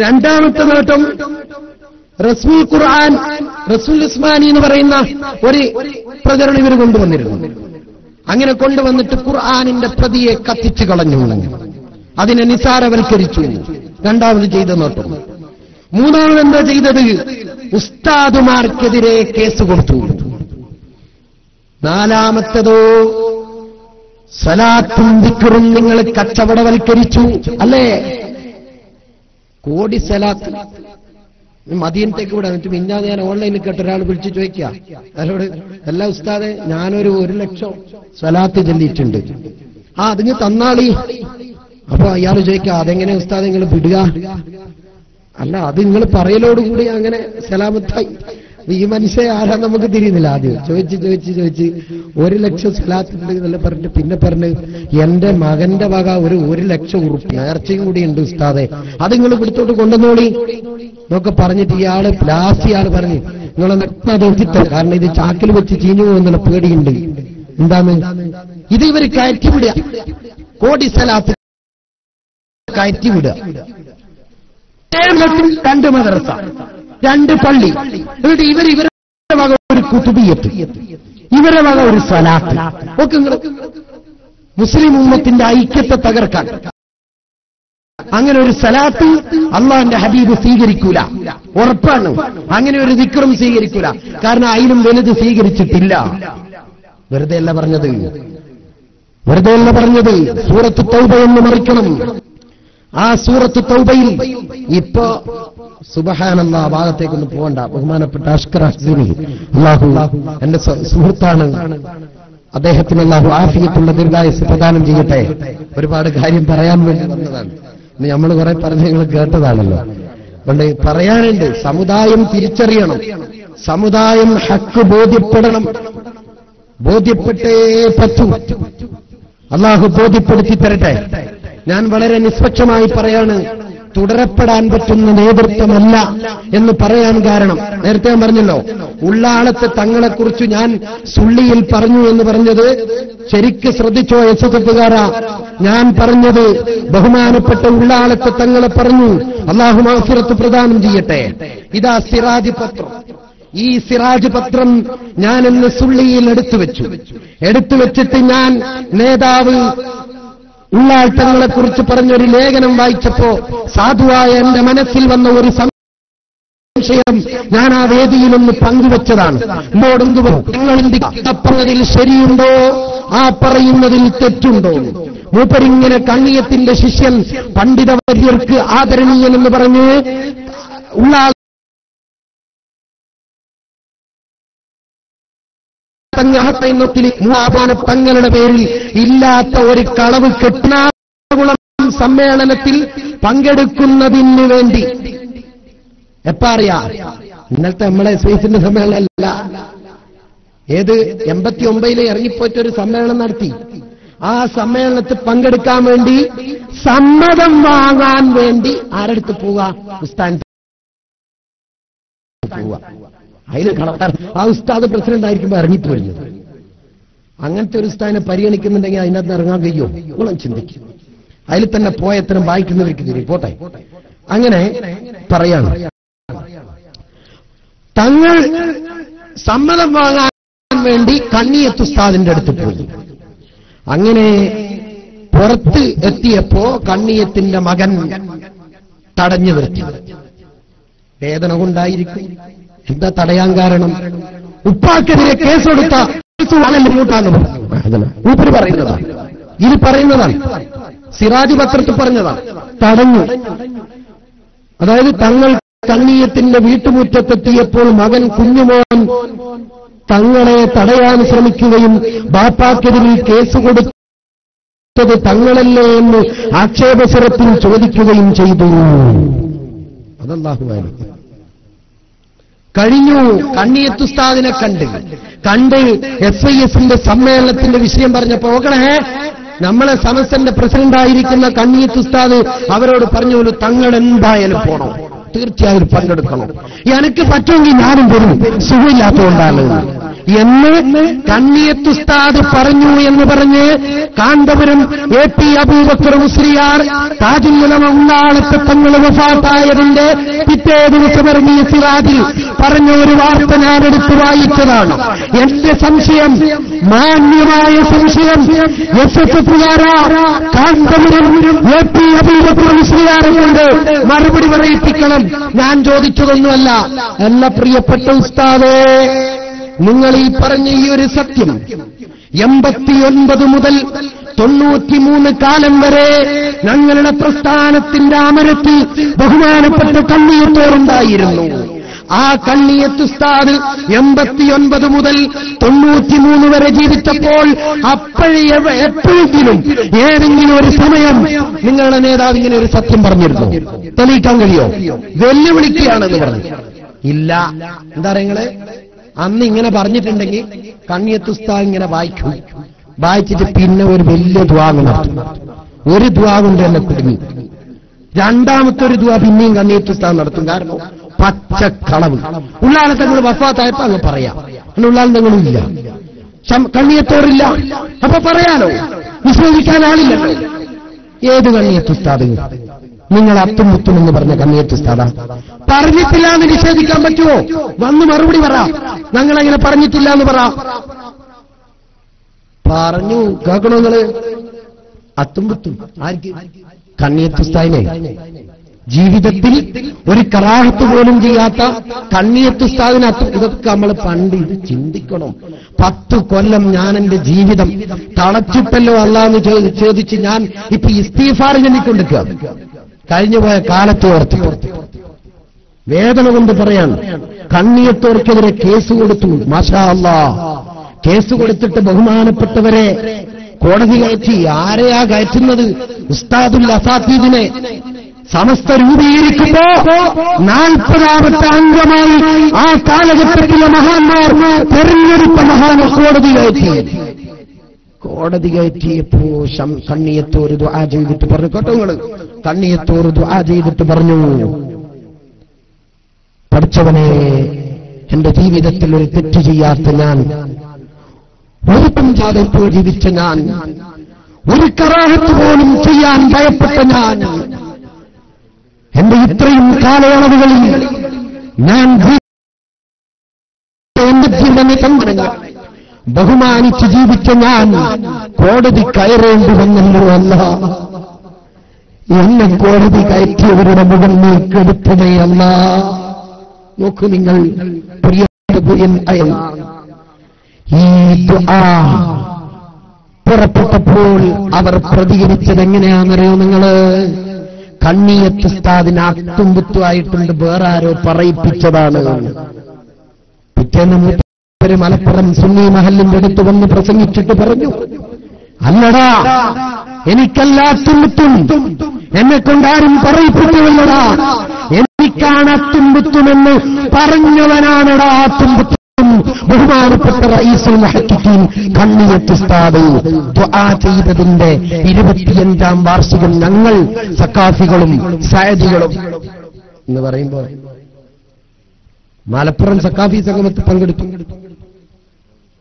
രണ്ടാമത്തെ നേട്ടം, റസൂൽ ഖുർആൻ, റസൂൽ ഉസ്മാനി എന്ന് പറയുന്ന ഒരു പ്രചരണം ഇവർ കൊണ്ടുവന്നിരുന്നു. അങ്ങനെ കൊണ്ടുവന്നിട്ട് ഖുർആനിന്റെ പ്രതിയെ കത്തിച്ചു കളഞ്ഞു, അതിനെ നിസാരവൽക്കരിച്ചു. രണ്ടാമത് ചെയ്ത നോട്ടം. മൂന്നാമത് എന്താ ചെയ്തത്? ഉസ്താദുമാർക്കെതിരെ കേസ് കൊടുത്തു. നാലാമത്തതോ സലാത്തും ദിക്റും നിങ്ങൾ കച്ചവടവൽക്കരിച്ചു. അല്ലേ? കോടി സലാത്ത് മദീനത്തേക്ക് വിടാൻ പറ്റും. ഇന്നാതെ ഞാൻ ഓൺലൈനിൽ കേട്ട ഒരാൾ വിളിച്ചു ചോദിക്കുക, അതിനോട് എല്ലാ ഉസ്താദെ ഞാനൊരു 1,00,000 സലാത്ത് ചൊല്ലിയിട്ടുണ്ട്, അതിന് തന്നാളി. അപ്പൊ അയാൾ ചോദിക്കുക, അതെങ്ങനെ ഉസ്താദ് നിങ്ങൾ വിടുക? അല്ല, അത് നിങ്ങൾ പറയലോടുകൂടി അങ്ങനെ സലാമത്തായി. ഈ മനുഷ്യ ആരാ നമുക്ക് തിരിയുന്നില്ല. ആദ്യം ചോദിച്ച് 1,00,000 സലാത്തുണ്ട് എന്നല്ല പറഞ്ഞിട്ട് പിന്നെ പറഞ്ഞ് എന്റെ മകന്റെ വക ഒരു 1,00,000 ഉറുപ്പിക നേർച്ചയും കൂടി ഉണ്ട് ഉസ്താദെ, അത് നിങ്ങൾ പിടിച്ചോട്ട് കൊണ്ടുവന്നോളി എന്നൊക്കെ പറഞ്ഞിട്ട് ഇയാള് പറഞ്ഞു നിങ്ങളെ നഗ്നത, കാരണം ഇത് ചാക്കിൽ വെച്ച് ചീഞ്ഞു പോകുന്നുള്ള പേടിയുണ്ട്. എന്താണ് ഇത്? ഇവർ കയറ്റിവിടുക, കോടി സലാത്ത് കയറ്റിവിടുക. 2 മദ്രസ, 2 പള്ളി, എന്നിട്ട് ഇവരുടെ വക ഒരു കുതുബിയത്ത്, ഇവരുടെ വക ഒരു സലാത്ത് ഒക്കെ. മുസ്ലിം ഉമ്മത്തിന്റെ ഐക്യത്തെ തകർക്കാൻ അങ്ങനെ ഒരു സലാത്ത് അള്ളാന്റെ ഹബീബ് സ്വീകരിക്കൂല, ഉറപ്പാണ്. അങ്ങനെ ഒരു ദിക്റും സ്വീകരിക്കൂല, കാരണം അതിലും വലുത് സ്വീകരിച്ചിട്ടില്ല. വെറുതെ അല്ല പറഞ്ഞത്. സൂറത്ത് തൗബ എന്ന് മറിക്കണം. ആ സൂറത്ത് തൗബയിൽ ഇപ്പോ സുബ്ഹാനല്ലാഹ് ഭാഗത്തേക്കൊന്നും പോകണ്ട. ബഹുമാനപ്പെട്ട അഷ്കർ ഹസ്നി, അല്ലാഹു എന്റെ സുഹൃത്താണ്, അദ്ദേഹത്തിന് അല്ലാഹു ആഫിയത്തുള്ള ദീർഘായുസ്സ് പ്രദാനം ചെയ്യട്ടെ. ഒരുപാട് കാര്യം പറയാൻ വേണ്ടി വന്നതാണ്. നമ്മൾ കുറെ പറഞ്ഞ് നിങ്ങൾ കേട്ടതാണല്ലോ. അതുകൊണ്ട് പറയാനുണ്ട്. സമുദായം തിരിച്ചറിയണം, സമുദായം ഹക്ക് ബോധ്യപ്പെടണം, ബോധ്യപ്പെട്ടേ പറ്റൂ. അല്ലാഹു ബോധ്യപ്പെടുത്തി തരട്ടെ. ഞാൻ വളരെ നിഷ്പക്ഷമായി പറയാണ്, തുടരപ്പെടാൻ പറ്റുന്ന നേതൃത്വമല്ല എന്ന് പറയാൻ കാരണം, നേരത്തെ ഞാൻ പറഞ്ഞല്ലോ, ഉള്ളാളത്തെ തങ്ങളെക്കുറിച്ച് ഞാൻ സുള്ളിയിൽ പറഞ്ഞു എന്ന് പറഞ്ഞത് ശരിക്ക് ശ്രദ്ധിച്ചോ എസ്എസ്എഫുകാരാ? ഞാൻ പറഞ്ഞത് ബഹുമാനപ്പെട്ട ഉള്ളാളത്തെ തങ്ങളെ പറഞ്ഞു. അല്ലാഹു മഗ്ഫിറത്ത് പ്രദാനം ചെയ്യട്ടെ. ഇതാ സിറാജ് പത്രം. ഈ സിറാജ് പത്രം ഞാൻ ഇന്ന് സുള്ളിയിൽ എടുത്തു വെച്ചിട്ട് ഞാൻ നേതാവ് ഉള്ളാൾ തങ്ങളെക്കുറിച്ച് പറഞ്ഞൊരു ലേഖനം വായിച്ചപ്പോ സാധുവായ എന്റെ മനസ്സിൽ വന്ന ഒരു സംശയം ഞാൻ ആ വേദിയിലൊന്ന് പങ്കുവെച്ചതാണ്. പറഞ്ഞതിൽ ശരിയുണ്ടോ, ആ പറയുന്നതിൽ തെറ്റുണ്ടോ? മൂപ്പരിങ്ങനെ കണ്ണിയത്തിന്റെ ശിഷ്യൻ, പണ്ഡിതവര്യർക്ക് ആദരണീയൻ എന്ന് പറഞ്ഞ് ഉള്ളാൾ തങ്ങളുടെ പേരിൽ ഇല്ലാത്ത ഒരു കളവ് കെട്ടിനാകുളം സമ്മേളനത്തിൽ പങ്കെടുക്കുന്നതിന് വേണ്ടി എപ്പ അറിയാം? ഇന്നലത്തെ നമ്മളെ സ്പേസിന്റെ സമ്മേളനമല്ല, ഏത് 89 ഇറങ്ങിപ്പോയിട്ടൊരു സമ്മേളനം നടത്തി. ആ സമ്മേളനത്തിൽ പങ്കെടുക്കാൻ വേണ്ടി സമ്മതം വാങ്ങാൻ വേണ്ടി ആരെടുത്ത് പോവുക? ഉസ്താദ് പോവുക. അതിന് കളക്കാർ ആ ഉസ്താദ് പ്രസിഡന്റ് ആയിരിക്കുമ്പോൾ ഇറങ്ങിപ്പോരുന്നത്. അങ്ങനത്തെ ഒരു ഉസ്താദിനെ പരിഗണിക്കുന്നുണ്ടെങ്കിൽ അതിനകത്ത് ഇറങ്ങാൻ കഴിയോ? ഗുണം ചിന്തിക്കും. അതിൽ തന്നെ പോയത്തരം വായിക്കുന്നവർക്ക് തിരി പോട്ടെ. അങ്ങനെ പറയാണ്, തങ്ങൾ സമ്മതം വാങ്ങാൻ വേണ്ടി കണ്ണിയത്ത് ഉസ്താദിന്റെ അടുത്ത് പോയി. അങ്ങനെ പുറത്ത് എത്തിയപ്പോ കണ്ണിയത്തിന്റെ മകൻ തടഞ്ഞു നിർത്തി. വേദന കൊണ്ടായിരിക്കും. എന്താ തടയാൻ കാരണം? ഉപ്പാക്കെതിരെ കേസെടുത്ത മൂപ്പര് പറയുന്നതാണ്, ഇത് പറയുന്നതാണ്, സിറാജ് പത്രത്തിൽ പറഞ്ഞതാണ്. തടഞ്ഞു. അതായത് തങ്ങൾ കണ്ണിയത്തിന്റെ വീട്ടുമുറ്റത്തെത്തിയപ്പോൾ മകൻ കുഞ്ഞുമോൻ തങ്ങളെ തടയാൻ ശ്രമിക്കുകയും ബാപ്പാക്കെതിരെ കേസ് കൊടുത്തത് തങ്ങളല്ലേ എന്ന് ആക്ഷേപസ്വരത്തിൽ ചോദിക്കുകയും ചെയ്തു. അതല്ലാഹുവാണ്. കഴിഞ്ഞു. കണ്ണിയത്തുസ്താദിനെ കണ്ട് SISന്റെ സമ്മേളനത്തിന്റെ വിഷയം പറഞ്ഞപ്പോ നോക്കണേ, നമ്മളെ സമസ്തന്റെ പ്രസിഡന്റായിരിക്കുന്ന കണ്ണിയത്തുസ്താദ് അവരോട് പറഞ്ഞോളൂ, തങ്ങൾ എന്തായാലും പോണം, തീർച്ചയായും പങ്കെടുക്കണം. എനിക്ക് പറ്റുമെങ്കിൽ ഞാനും വരും, സുഖമില്ലാത്തതുകൊണ്ടാണ്. എന്ന് കണ്ണിയത്തുസ്താദ് പറഞ്ഞു എന്ന് പറഞ്ഞ് കാന്തപുരം AP അബൂബക്കർ മുസ്ലിയാർ താജുൽ ഉലമ ഉള്ളാളത്തെ തങ്ങൾ വഫാത്തായതിന്റെ പിറ്റേ ദിവസം ഇറങ്ങിയ സിറാജിൽ പറഞ്ഞ ഒരു വാർത്ത ഞാൻ എടുത്തു വായിച്ചതാണ്. എന്റെ സംശയം, മാന്യമായ സംശയം, SSFകാരാ കാന്തപുരം AP അബൂബക്കർ മുസ്ലിയാരെ കൊണ്ട് മറുപടി പറയിപ്പിക്കണം. ഞാൻ ചോദിച്ചതൊന്നുമല്ല. എല്ലാ പ്രിയപ്പെട്ട ഉസ്താദേ, നിങ്ങൾ ഈ പറഞ്ഞ ഈ ഒരു സത്യം 89 മുതൽ 93 കാലം വരെ ഞങ്ങളുടെ പ്രസ്ഥാനത്തിന്റെ അമരത്തിൽ ബഹുമാനപ്പെട്ട കണ്ണിയത്തോറുണ്ടായിരുന്നു. ആ കണ്ണിയത്തുസ്താദ് 89 മുതൽ 93 വരെ ജീവിച്ചപ്പോൾ എപ്പോഴെങ്കിലും ഏതെങ്കിലും ഒരു സമയം നിങ്ങളുടെ നേതാവ് ഇങ്ങനെ ഒരു സത്യം പറഞ്ഞിരുന്നു? തെളിയിക്കാൻ കഴിയോ? വെല്ലുവിളിക്കുകയാണെന്ന് പറഞ്ഞു. ഇല്ല. എന്താ നിങ്ങള് അന്ന് ഇങ്ങനെ പറഞ്ഞിട്ടുണ്ടെങ്കിൽ കണ്ണിയത്തുസ്താദ് ഇങ്ങനെ വായിക്കും. വായിച്ചിട്ട് പിന്നെ ഒരു വലിയ ദ്വാ നടത്തും. ഒരു ദ്വാ കൊണ്ട് എന്നെ കുടുങ്ങി. രണ്ടാമത്തെ ഒരു ദ്വാ പിന്നെയും കണ്ണിയത്തുസ്താദ് നടത്തും. കാരണം പച്ചക്കളവ്. ഉള്ളാളെ തങ്ങൾ വഫാത്തായപ്പോ അങ്ങ് പറയാം. ഉള്ളാൾ തങ്ങളും ഇല്ല, കണ്ണിയത്തോറില്ല. അപ്പൊ പറയാലോ, നിഷേധിക്കാൻ ആളില്ലല്ലോ. ഏത് കണ്ണിയത്തുസ്താദ്? നിങ്ങൾ അത്തും മുത്തും എന്ന് പറഞ്ഞ കണ്ണിയത്തുസ്താദാ? പറഞ്ഞിട്ടില്ല എന്ന് നിഷേധിക്കാൻ പറ്റുമോ? വന്ന് മറുപടി പറ. ഞങ്ങളങ്ങനെ പറഞ്ഞിട്ടില്ല എന്ന് പറ. പറഞ്ഞു കേൾക്കണോ നിങ്ങള്? അത്തും മുത്തും ആർക്ക്? കണ്ണിയത്തുസ്താദിനെ. ജീവിതത്തിൽ ഒരു കറാഹത്ത് പോലും ചെയ്യാത്ത കണ്ണിയത്തുസ്താദിന് ഇതൊക്കെ നമ്മൾ പണ്ട് ഇത് ചിന്തിക്കണം. 10 കൊല്ലം ഞാൻ എന്റെ ജീവിതം തളച്ചിട്ടല്ലോ അല്ലാന്ന് ചോദിച്ച് ഞാൻ ഇപ്പൊ ഇസ്തിഗ്ഫാർ ചൊല്ലിക്കൊണ്ടിരിക്കുക. കഴിഞ്ഞുപോയ കാലത്തെ ഓർത്ത് വേദന കൊണ്ട് പറയാൻ, കണ്ണിയത്തോർക്കെതിരെ കേസ് കൊടുത്തു. മാഷാ അല്ലാഹ്. കേസ് കൊടുത്തിട്ട് ബഹുമാനപ്പെട്ടവരെ കോടതി കയറ്റി. ആരെയാ കയറ്റുന്നത്? ഉസ്താദുൽ അസാത്തീദിനെ. സമസ്ത രൂപീകരിക്കുമ്പോ 40ാമത്തെ അംഗമായി ആ കാലഘട്ടത്തിലെ മഹാന്മാർ തെരഞ്ഞെടുത്ത മഹാനെ കോടതി കയറ്റിയപ്പോ കണ്ണിയത്തോർ ദുആ ചെയ്തിട്ട് പറഞ്ഞു. കേട്ടോ നിങ്ങള്? കണ്ണിയത്തോർ ദുആ ചെയ്തിട്ട് പറഞ്ഞു, പഠിച്ചവനെ, എന്റെ ജീവിതത്തിൽ ഒരു തെറ്റ് ചെയ്യാത്ത ഞാൻ, ഒരു പഞ്ചായത്ത് ജീവിച്ച ഞാൻ, ഒരു കറാഹത്ത് പോലും ചെയ്യാൻ ഭയപ്പെട്ട ഞാൻ, എന്റെ ഇത്രയും കാലയളവുകളിൽ ഞാൻ എന്റെ ജീവനെ തന്ത്രങ്ങൾ ബഹുമാനിച്ച് ജീവിച്ച ഞാൻ കോടതി കയറേണ്ടി വന്നല്ലോ. അല്ല, എന്നെ കോടതി കയറ്റിയവരുടെ മുഖം നീക്കെടുത്തതയല്ല. നോക്കൂ നിങ്ങൾ പ്രിയ, ഈ ദുആ പുറപ്പെട്ടപ്പോൾ അവർ പ്രതികരിച്ചത് എങ്ങനെയാണെന്നറിയോ നിങ്ങള്? കണ്ണിയത്തുസ്താദിന് അത്തുംപുത്തുമായിട്ടുണ്ട്, വേറെ ആരോ പറയിപ്പിച്ചതാണ്. പിറ്റേന്ന് മലപ്പുറം സുന്നി മഹല്ലിന്റെ അടുത്ത് വന്ന് പ്രസംഗിച്ചിട്ട് പറഞ്ഞു, അല്ലടാ, എനിക്കല്ലാത്തുംപുത്തും എന്നെ കൊണ്ടാരും പറയിപ്പിക്കുമല്ലടാ, എനിക്കാണ് അത്തുംപുത്തുമെന്ന് പറഞ്ഞവനാണടാ അത്തുംപുത്തും. ബഹുമാനപ്പെട്ട റഈസുൽ മുഹഖഖീൻ കണ്ണിയത്തുസ്താദ് ദുആ ചെയ്തതിന്റെ 25ാം വാർഷികം ഞങ്ങൾ സഖാഫികളും സഅദികളും എന്ന് പറയുമ്പോൾ മലപ്പുറം സഖാഫി സംഗമത്തിൽ പങ്കെടുത്തു.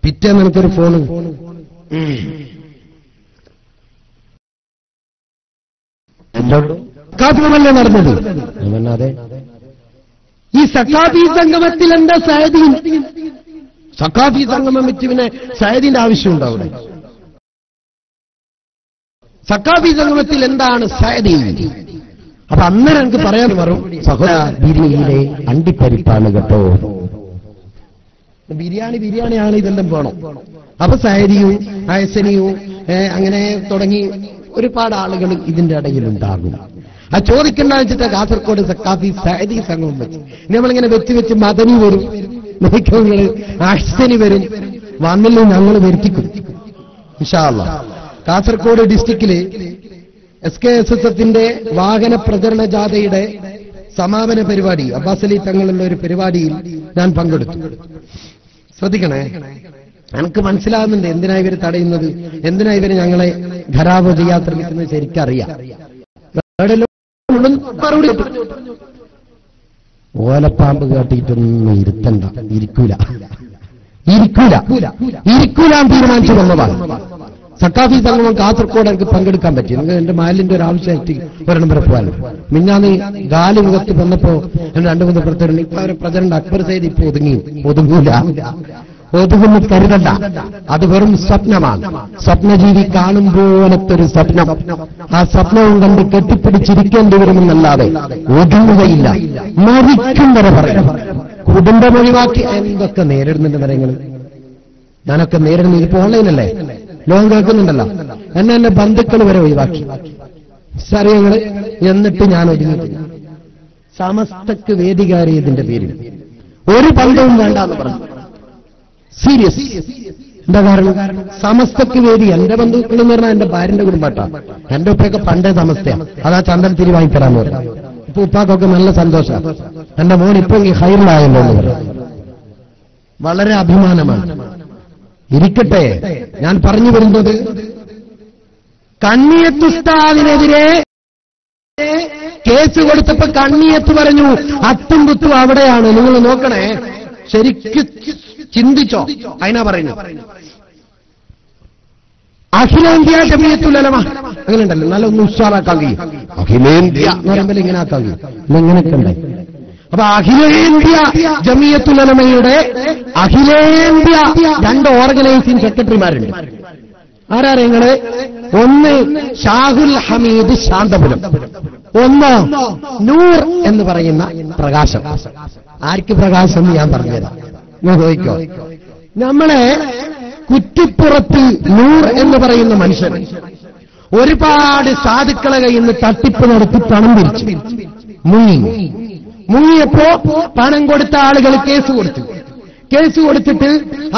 പിറ്റേന്ന് എനിക്കൊരു ഫോണ്, സഖാഫിമല്ലേ നടന്നത്? അതെ. ഈ സഖാഫി സംഗമത്തിൽ എന്താ സഅദി? സഖാഫി സംഗമം വെച്ച് പിന്നെ സഅദിന്റെ ആവശ്യമുണ്ടോ അവിടെ? സഖാഫി സംഗമത്തിൽ എന്താണ് സഅദി? അപ്പൊ അന്നേരം എനിക്ക് പറയാൻ വരും, സഹോദര, ബിരിയാണിയിലെ അണ്ടിപ്പരിപ്പാണ് കേട്ടോ. ബിരിയാണിയാണ്, ഇതെല്ലാം വേണം. അപ്പൊ സഅദിയും ഹസനിയും അങ്ങനെ തുടങ്ങി ഒരുപാട് ആളുകൾ ഇതിന്റെ ഇടയിലുണ്ടാകും. ആ ചോദിക്കണ്ട വെച്ചിട്ട് കാസർഗോഡ് സഖാഫി സഅദി സംഗമം വെച്ച് നമ്മളിങ്ങനെ വെച്ച് മദനി വരും, നോക്കിങ്ങള് അഹ്സനി വരും. വന്നില്ല ഞങ്ങൾ വരുത്തിക്കും ഇൻഷാ അല്ലാഹ്. കാസർഗോഡ് ഡിസ്ട്രിക്റ്റില് SKSSFന്റെ വാഹന പ്രചരണ ജാഥയുടെ സമാപന പരിപാടി അബ്ബാസ് അലി തങ്ങളുള്ള ഒരു പരിപാടിയിൽ ഞാൻ പങ്കെടുത്തു. ശ്രദ്ധിക്കണേ, എനിക്ക് മനസ്സിലാകുന്നുണ്ട് എന്തിനാ ഇവര് തടയുന്നത്, എന്തിനാ ഇവര് ഞങ്ങളെ ഖരാബ് ചെയ്യാൻ ശ്രമിക്കുന്നത് ശരിക്കറിയാം. ഓലപ്പാമ്പ് കാട്ടിയിട്ടൊന്നും ഇരുത്തണ്ട, ഇരിക്കൂല. ഇരിക്കൂലാൻ തീരുമാനിച്ചു വന്നതാണ്. സക്കാഫി സംഗമം കാസർഗോഡ് എനിക്ക് പങ്കെടുക്കാൻ പറ്റി. നിങ്ങൾ എന്റെ മാലിന്റെ ഒരു ആവശ്യമായിട്ട് ഒരെണ്ണം വരെ പോകാൻ. മിന്നാന്ന് ഗാലി മുഖത്ത് വന്നപ്പോ രണ്ടു മൂന്ന് പ്രസിഡന്റ് ഇപ്പൊ അവരെ പ്രസിഡന്റ് അക്ബർ സൈദ് ഇപ്പൊ ഒതുങ്ങൂല. ഒതുങ്ങുന്നു കരുതണ്ട, അത് വെറും സ്വപ്നമാണ്. സ്വപ്നജീവി കാണും പോലത്തെ ഒരു സ്വപ്നം. ആ സ്വപ്നവും കണ്ട് കെട്ടിപ്പിടിച്ചിരിക്കേണ്ടി വരുമെന്നല്ലാതെ ഒതുങ്ങുകയില്ല. മരിക്കും വരെ പറയും. കുടുംബം ഒഴിവാക്കി എന്തൊക്കെ നേരിടുന്നുണ്ട് നിങ്ങൾ. ഞാനൊക്കെ നേരിടുന്നത് ഇപ്പൊ ഓൺലൈനല്ലേ, ലോകം കേൾക്കുന്നുണ്ടല്ലോ. എന്നെ ബന്ധുക്കൾ വരെ ഒഴിവാക്കി സറിയങ്ങള്. എന്നിട്ട് ഞാൻ ഒരുങ്ങിയിട്ടില്ല. സമസ്തക്ക് വേദികാരിയതിന്റെ പേരിൽ ഒരു ബന്ധവും വേണ്ടെന്ന് പറഞ്ഞു. സീരിയസ്. എന്താ കാരണം? സമസ്തക്ക് വേദി. എന്റെ ബന്ധുക്കൾ എന്ന് പറഞ്ഞാൽ എന്റെ ഭാര്യന്റെ കുടുംബാട്ടാ. എന്റെ ഉപ്പയൊക്കെ പണ്ടേ സമസ്തയാണ്. അതാ ചന്ദൻ തിരി വാങ്ങിത്തരാന്ന് പറഞ്ഞു. ഇപ്പൊ ഉപ്പാക്കൊക്കെ നല്ല സന്തോഷം. എന്റെ മോൻ ഇപ്പൊ ഈ ഹൈറിലായല്ലോ എന്ന് പറഞ്ഞു. വളരെ അഭിമാനമാണ്. ഇരിക്കട്ടെ, ഞാൻ പറഞ്ഞു വരുന്നത് കണ്ണിയത്ത് ഉസ്താദിനെതിരെ കേസ് കൊടുത്തപ്പോ കണ്ണിയത്ത് പറഞ്ഞു അത്തും കുത്തും അവിടെയാണ്. നിങ്ങൾ നോക്കണേ, ശരിക്ക് ചിന്തിച്ചോ. അതിനാ പറയുന്നു അഖിലേന്ത്യാ ജമിയത്തുൽ ഉലമ അങ്ങനെ ഉണ്ടല്ലോ, നല്ല ഒന്ന് ഉഷാറാക്കാൻ കഴിയും. അഖിലേന്ത്യ എന്ന് പറയുമ്പോൾ ഇങ്ങനെ ആക്കാൻ കഴിയും. ഇങ്ങനെയൊക്കെ ഉണ്ട്. അപ്പൊ അഖിലേന്ത്യ ജമിയത്തുൽ ഉലമയുടെ അഖിലേന്ത്യ 2 ഓർഗനൈസിംഗ് സെക്രട്ടറിമാരുണ്ട്. ആരാ നിങ്ങള്? ഒന്ന് ഷാഹുൽ ഹമീദ് ശാന്തപുരം, ഒന്ന് നൂർ എന്ന് പറയുന്ന പ്രകാശം. ആർക്ക് പ്രകാശം ഞാൻ പറഞ്ഞുതരാം, നോക്കിക്കോ. നമ്മളെ കുറ്റിപ്പുറത്ത് നൂർ എന്ന് പറയുന്ന മനുഷ്യൻ ഒരുപാട് സാധുക്കളെ കയ്യിൽ നിന്ന് തട്ടിപ്പ് നടത്തി പണം പിരിച്ചു. മുങ്ങിയപ്പോ പണം കൊടുത്ത ആളുകൾ കേസ് കൊടുത്തിട്ട്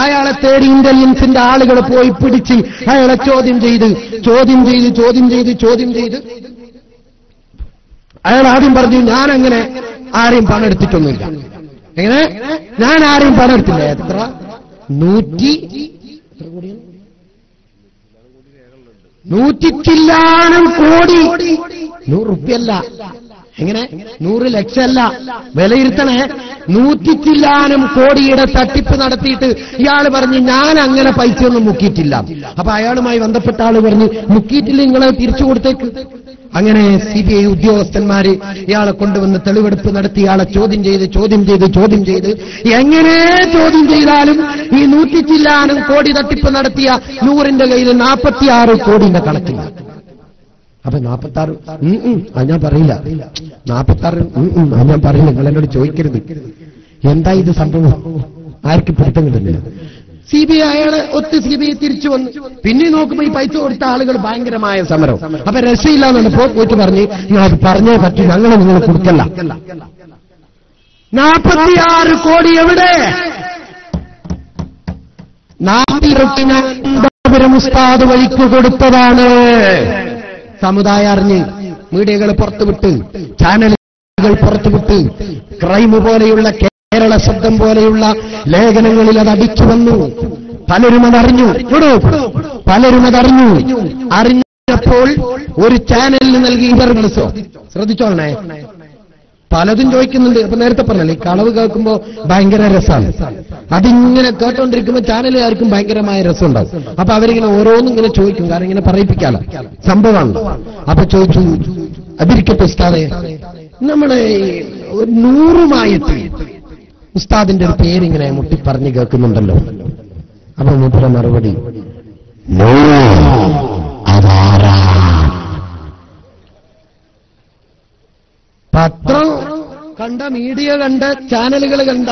അയാളെ തേടി ഇന്റലിജൻസിന്റെ ആളുകൾ പോയി പിടിച്ച് അയാളെ ചോദ്യം ചെയ്ത് അയാൾ ആദ്യം പറഞ്ഞു ഞാൻ അങ്ങനെ ആരെയും പണം എടുത്തിട്ടൊന്നുമില്ല. എങ്ങനെ? ഞാൻ ആരെയും പണം എടുത്തില്ല. എത്ര? 100 ചില്ലാനം കോടി. 100 റുപ്യല്ല, എങ്ങനെ 100 ലക്ഷമല്ല, വിലയിരുത്തണേ. 100 ചില്ലാനം കോടിയുടെ തട്ടിപ്പ് നടത്തിയിട്ട് ഇയാൾ പറഞ്ഞു ഞാൻ അങ്ങനെ പൈസയൊന്നും മുക്കിയിട്ടില്ല. അപ്പൊ അയാളുമായി ബന്ധപ്പെട്ട ആള് പറഞ്ഞു മുക്കിയിട്ടില്ല, നിങ്ങളെ തിരിച്ചു കൊടുത്തേക്ക്. അങ്ങനെ CBI ഉദ്യോഗസ്ഥന്മാര് ഇയാളെ കൊണ്ടുവന്ന് തെളിവെടുപ്പ് നടത്തി ഇയാളെ ചോദ്യം ചെയ്ത് എങ്ങനെ ചോദ്യം ചെയ്താലും ഈ 100 ചില്ലാനം കോടി തട്ടിപ്പ് നടത്തിയ നൂറിന്റെ കയ്യിൽ 46 കോടിന്റെ കണക്കില്ല. അപ്പൊ 46 അത് ഞാൻ പറയില്ല. 46 അത് ഞാൻ പറയില്ല. നിങ്ങൾ എന്നോട് ചോദിക്കരുത് എന്താ ഇത് സംഭവം. ആർക്ക് പിടുത്തം കിട്ടുന്നില്ല. CBI അയാളെ CBI തിരിച്ചു വന്നു. പിന്നെ നോക്കുമ്പോ ഈ പൈസ കൊടുത്ത ആളുകൾ ഭയങ്കരമായ സമരം. അപ്പൊ രക്ഷയില്ലാന്നാണ് പോയിട്ട് പറഞ്ഞ് ഞാൻ പറഞ്ഞേ പറ്റൂ, ഞങ്ങൾ നിങ്ങൾ കൊടുക്കല്ല. 46 കോടി എവിടെ? 40 ഉസ്താദ് വഴിക്ക് കൊടുത്തതാണ്. സമുദായം അറിഞ്ഞ് മീഡിയകൾ പുറത്തുവിട്ട്, ചാനലുകൾ പുറത്തുവിട്ട്, ക്രൈം പോലെയുള്ള കേരള ശബ്ദം പോലെയുള്ള ലേഖനങ്ങളിൽ അത് അടിച്ചു വന്നു. പലരും അതറിഞ്ഞു. അറിഞ്ഞപ്പോൾ ഒരു ചാനലിന് നൽകി ഇവർ ശ്രദ്ധിച്ചോളണേ. പലതും ചോദിക്കുന്നുണ്ട്. അപ്പൊ നേരത്തെ പറഞ്ഞല്ലേ, ഈ കളവ് കേൾക്കുമ്പോ ഭയങ്കര രസമാണ്. അതിങ്ങനെ കേട്ടോണ്ടിരിക്കുമ്പോ ചാനലുകാർക്കും ഭയങ്കരമായ രസമുണ്ടാവും. അപ്പൊ അവരിങ്ങനെ ഓരോന്നും ഇങ്ങനെ ചോദിക്കും, കാരണം ഇങ്ങനെ പറയിപ്പിക്കാലോ, സംഭവമാണ്. അപ്പൊ ചോദിച്ചു, അതിരിക്കട്ടെ ഉസ്താദേ, നമ്മളെ 100 ഉസ്താദിന്റെ ഒരു പേരിങ്ങനെ മുട്ടി പറഞ്ഞു കേൾക്കുന്നുണ്ടല്ലോ. അപ്പൊ മൂപ്പര മറുപടി അതാരാ? പത്രം കണ്ട, മീഡിയ കണ്ട, ചാനലുകൾ കണ്ട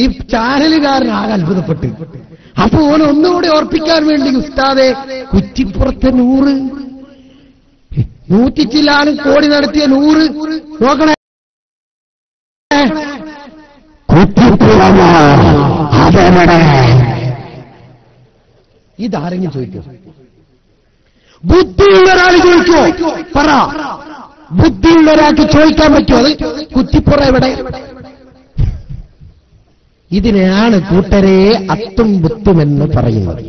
ഈ ചാനലുകാരനാകെ അത്ഭുതപ്പെട്ട്. അപ്പൊ ഓനെ ഒന്നുകൂടി ഓർപ്പിക്കാൻ വേണ്ടി ഉസ്താദെ കുറ്റിപ്പുറത്തെ 100 ചില്ലാനും കോടി നടത്തിയ 100 നോക്കണേ. ഇതാരെങ്കിലും ചോദിക്കോ? ബുദ്ധിയുള്ള ഒരാൾ ചോദിക്കോ? പറ, ബുദ്ധിയുള്ള ഒരാൾക്ക് ചോദിക്കാൻ പറ്റുമോ? അത് കുറ്റിപ്പുറ എവിടെ? ഇതിനെയാണ് കൂട്ടരെ അത്തും ബുത്തുമെന്ന് പറയുന്നത്.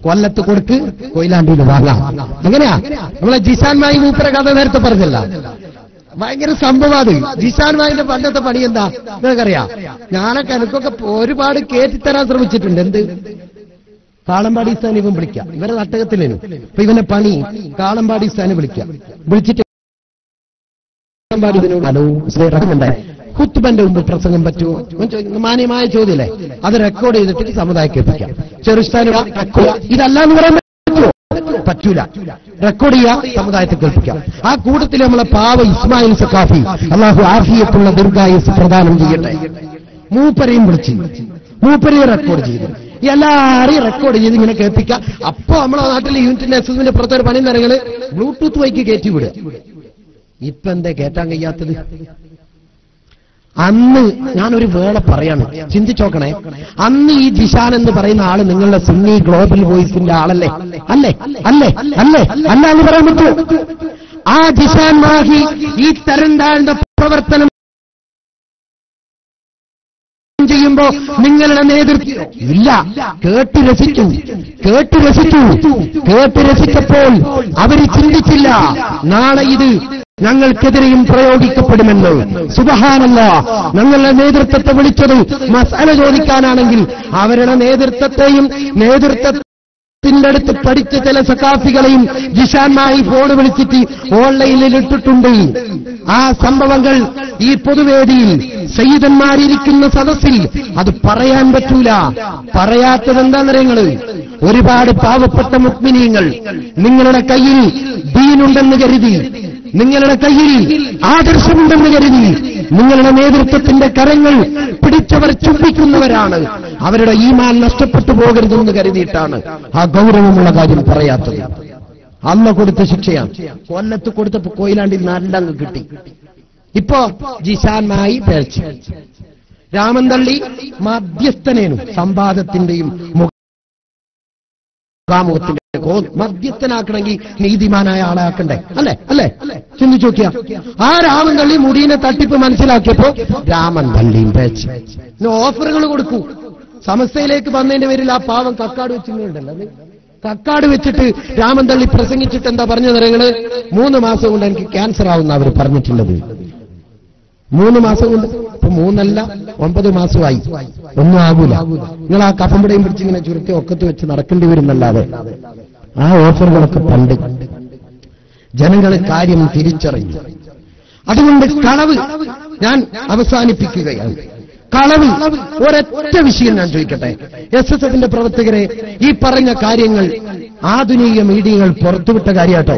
കൊല്ലത്ത് കൊടുക്ക്, കൊയിലാണ്ടിയിൽ വാങ്ങാം. അങ്ങനെയാ നമ്മളെ ജിസാൻമായി മൂപ്പര കഥ നേരത്തെ പറഞ്ഞല്ല. ഭയങ്കര സംഭവമാണ്. ജിഷാൻ ഭായിന്റെ പണ്ടത്തെ പണി എന്താ നിങ്ങൾക്കറിയാം? ഞാനൊക്കെ എനിക്കൊക്കെ ഒരുപാട് കേറ്റിത്തരാൻ ശ്രമിച്ചിട്ടുണ്ട്. എന്ത് കാളമ്പാടി സ്ഥാനം ഇവൻ വിളിക്കാം, ഇവരെ നാട്ടകത്തിലേനു. അപ്പൊ ഇവനെ പണി കാളമ്പാടി സ്ഥാനം വിളിച്ചിട്ട് ഹലോ ഖുത്ബന്റെ മുമ്പ് പ്രസംഗം പറ്റുമോ? മാന്യമായ ചോദ്യമല്ലേ? അത് റെക്കോർഡ് ചെയ്തിട്ട് സമുദായം കേൾപ്പിക്കാം. ചെറുസ്ഥാനം ഇതല്ലാന്ന് പറയാൻ പറ്റൂല. റെക്കോർഡ് ചെയ്യാം, സമുദായത്തെ കേൾപ്പിക്കാം. ആ കൂട്ടത്തിൽ നമ്മളെ പാവ ഇസ്മായിൽ സഖാഫി അല്ലാഹു ആഫിയത്തുള്ള ദീർഘായുസ് പ്രദാനം ചെയ്യട്ടെ, മൂപ്പരെയും വിളിച്ച് മൂപ്പരെയും റെക്കോർഡ് ചെയ്തു. എല്ലാരെയും റെക്കോർഡ് ചെയ്ത് ഇങ്ങനെ കേൾപ്പിക്കാം. അപ്പൊ നമ്മളെ നാട്ടിൽ യൂണിറ്റിന്റെ എസ്എസിന്റെ പുറത്തൊരു പണി നിറങ്ങള് ബ്ലൂടൂത്ത് വൈക്ക് കയറ്റി വിടുക. ഇപ്പൊ എന്താ കേട്ടാൻ കഴിയാത്തത്? അന്ന് ഞാനൊരു വേള പറയാണ്, ചിന്തിച്ചോക്കണേ. അന്ന് ഈ ജിഷാൻ എന്ന് പറയുന്ന ആള് നിങ്ങളുടെ സുന്നി ഗ്ലോബൽ വോയിസിന്റെ ആളല്ലേ? അല്ലേ അല്ലേ അല്ലേ അല്ല എന്ന് പറയാൻ പറ്റുമോ? ആ ജിഷാൻ മാഹി ഈ തരം താഴ്ന്ന പ്രവർത്തനം ചെയ്യുമ്പോ നിങ്ങളുടെ നേതൃത്വം ഇല്ല. കേട്ട് രസിച്ചപ്പോൾ അവർ ചിന്തിച്ചില്ല നാളെ ഇത് ഞങ്ങൾക്കെതിരെയും പ്രയോഗിക്കപ്പെടുമെന്ന്. സുബ്ഹാനല്ലാഹ്, ഞങ്ങളുടെ നേതൃത്വത്തെ വിളിച്ചത് മസ്അല ചോദിക്കാനാണെങ്കിൽ അവരുടെ നേതൃത്വത്തെയും നേതൃത്വത്തിന്റെ അടുത്ത് പഠിച്ച ചില സഖാഫികളെയും ജിഷാൻമായി ഫോൺ വിളിച്ചിട്ട് ഓൺലൈനിൽ ഇട്ടിട്ടുണ്ട്. ആ സംഭവങ്ങൾ ഈ പൊതുവേദിയിൽ സയ്യിദന്മാരിയ്ക്കുന്ന സദസ്സിൽ അത് പറയാൻ പറ്റൂല. പറയാത്തത് എന്താണെന്നറിയങ്ങള്? ഒരുപാട് പാവപ്പെട്ട മുഅ്മിനീങ്ങൾ നിങ്ങളുടെ കയ്യിൽ ദീനുണ്ടെന്ന് കരുതി, നിങ്ങളുടെ കയ്യിൽ ആദർശമുണ്ടെന്ന് കരുതി നിങ്ങളുടെ നേതൃത്വത്തിന്റെ കരങ്ങൾ പിടിച്ചവർ ചുംബിക്കുന്നവരാണ്. അവരുടെ ഈമാൻ നഷ്ടപ്പെട്ടു പോകരുതെന്ന് കരുതിയിട്ടാണ് ആ ഗൗരവമുള്ള കാര്യം പറയാത്തത്. അല്ല കൊടുത്ത ശിക്ഷയാണ്. കൊല്ലത്ത് കൊടുത്തപ്പോ കൊയിലാണ്ടിൽ നാലിലങ്ങ് കിട്ടി. ഇപ്പോ ജിഷാൻമായി പേഴ്ച രാമന്തള്ളി മധ്യസ്ഥനേനും സംവാദത്തിന്റെയും മുഖാമുഖത്തിന്റെ മധ്യസ്ഥനാക്കണമെങ്കിൽ നീതിമാനായ ആളെ ആക്കണ്ടേ? അല്ലേ അല്ലേ ചിന്തിച്ചു നോക്കിയാ. ആ രാമന്തള്ളി മുടീനെ തട്ടിപ്പ് മനസ്സിലാക്കിയപ്പോ രാമന്തള്ളിയും പേച്ച് ഓഫറുകൾ കൊടുക്കൂ. സമസ്തയിലേക്ക് വന്നതിന്റെ പേരിൽ ആ പാവം കക്കാട് വെച്ചിട്ടുണ്ടല്ലോ, കക്കാട് വെച്ചിട്ട് രാമന്തള്ളി പ്രസംഗിച്ചിട്ട് എന്താ പറഞ്ഞ നിറങ്ങള്? 3 മാസം കൊണ്ട് എനിക്ക് ക്യാൻസർ ആവുന്ന അവർ പറഞ്ഞിട്ടുള്ളത്. 3 മാസം കൊണ്ട്. ഇപ്പൊ 3 അല്ല 9 മാസമായി, ഒന്നും ആകൂല. നിങ്ങൾ ആ കഫമ്പടയും പിടിച്ചിങ്ങനെ ചുരുട്ടി ഒക്കത്ത് വെച്ച് നടക്കേണ്ടി വരുന്നല്ലാതെ ആ ഓഫറുകളൊക്കെ പണ്ട് ജനങ്ങൾ കാര്യം തിരിച്ചറിഞ്ഞു. അതുകൊണ്ട് കളവ് ഞാൻ അവസാനിപ്പിക്കുകയാണ്. കളവ് ഒരൊറ്റ വിഷയം ഞാൻ ചോദിക്കട്ടെ. എസ്എസ്എഫിന്റെ പ്രവർത്തകരെ ഈ പറഞ്ഞ കാര്യങ്ങൾ ആധുനിക മീഡിയകൾ പുറത്തുവിട്ട കാര്യാട്ടോ.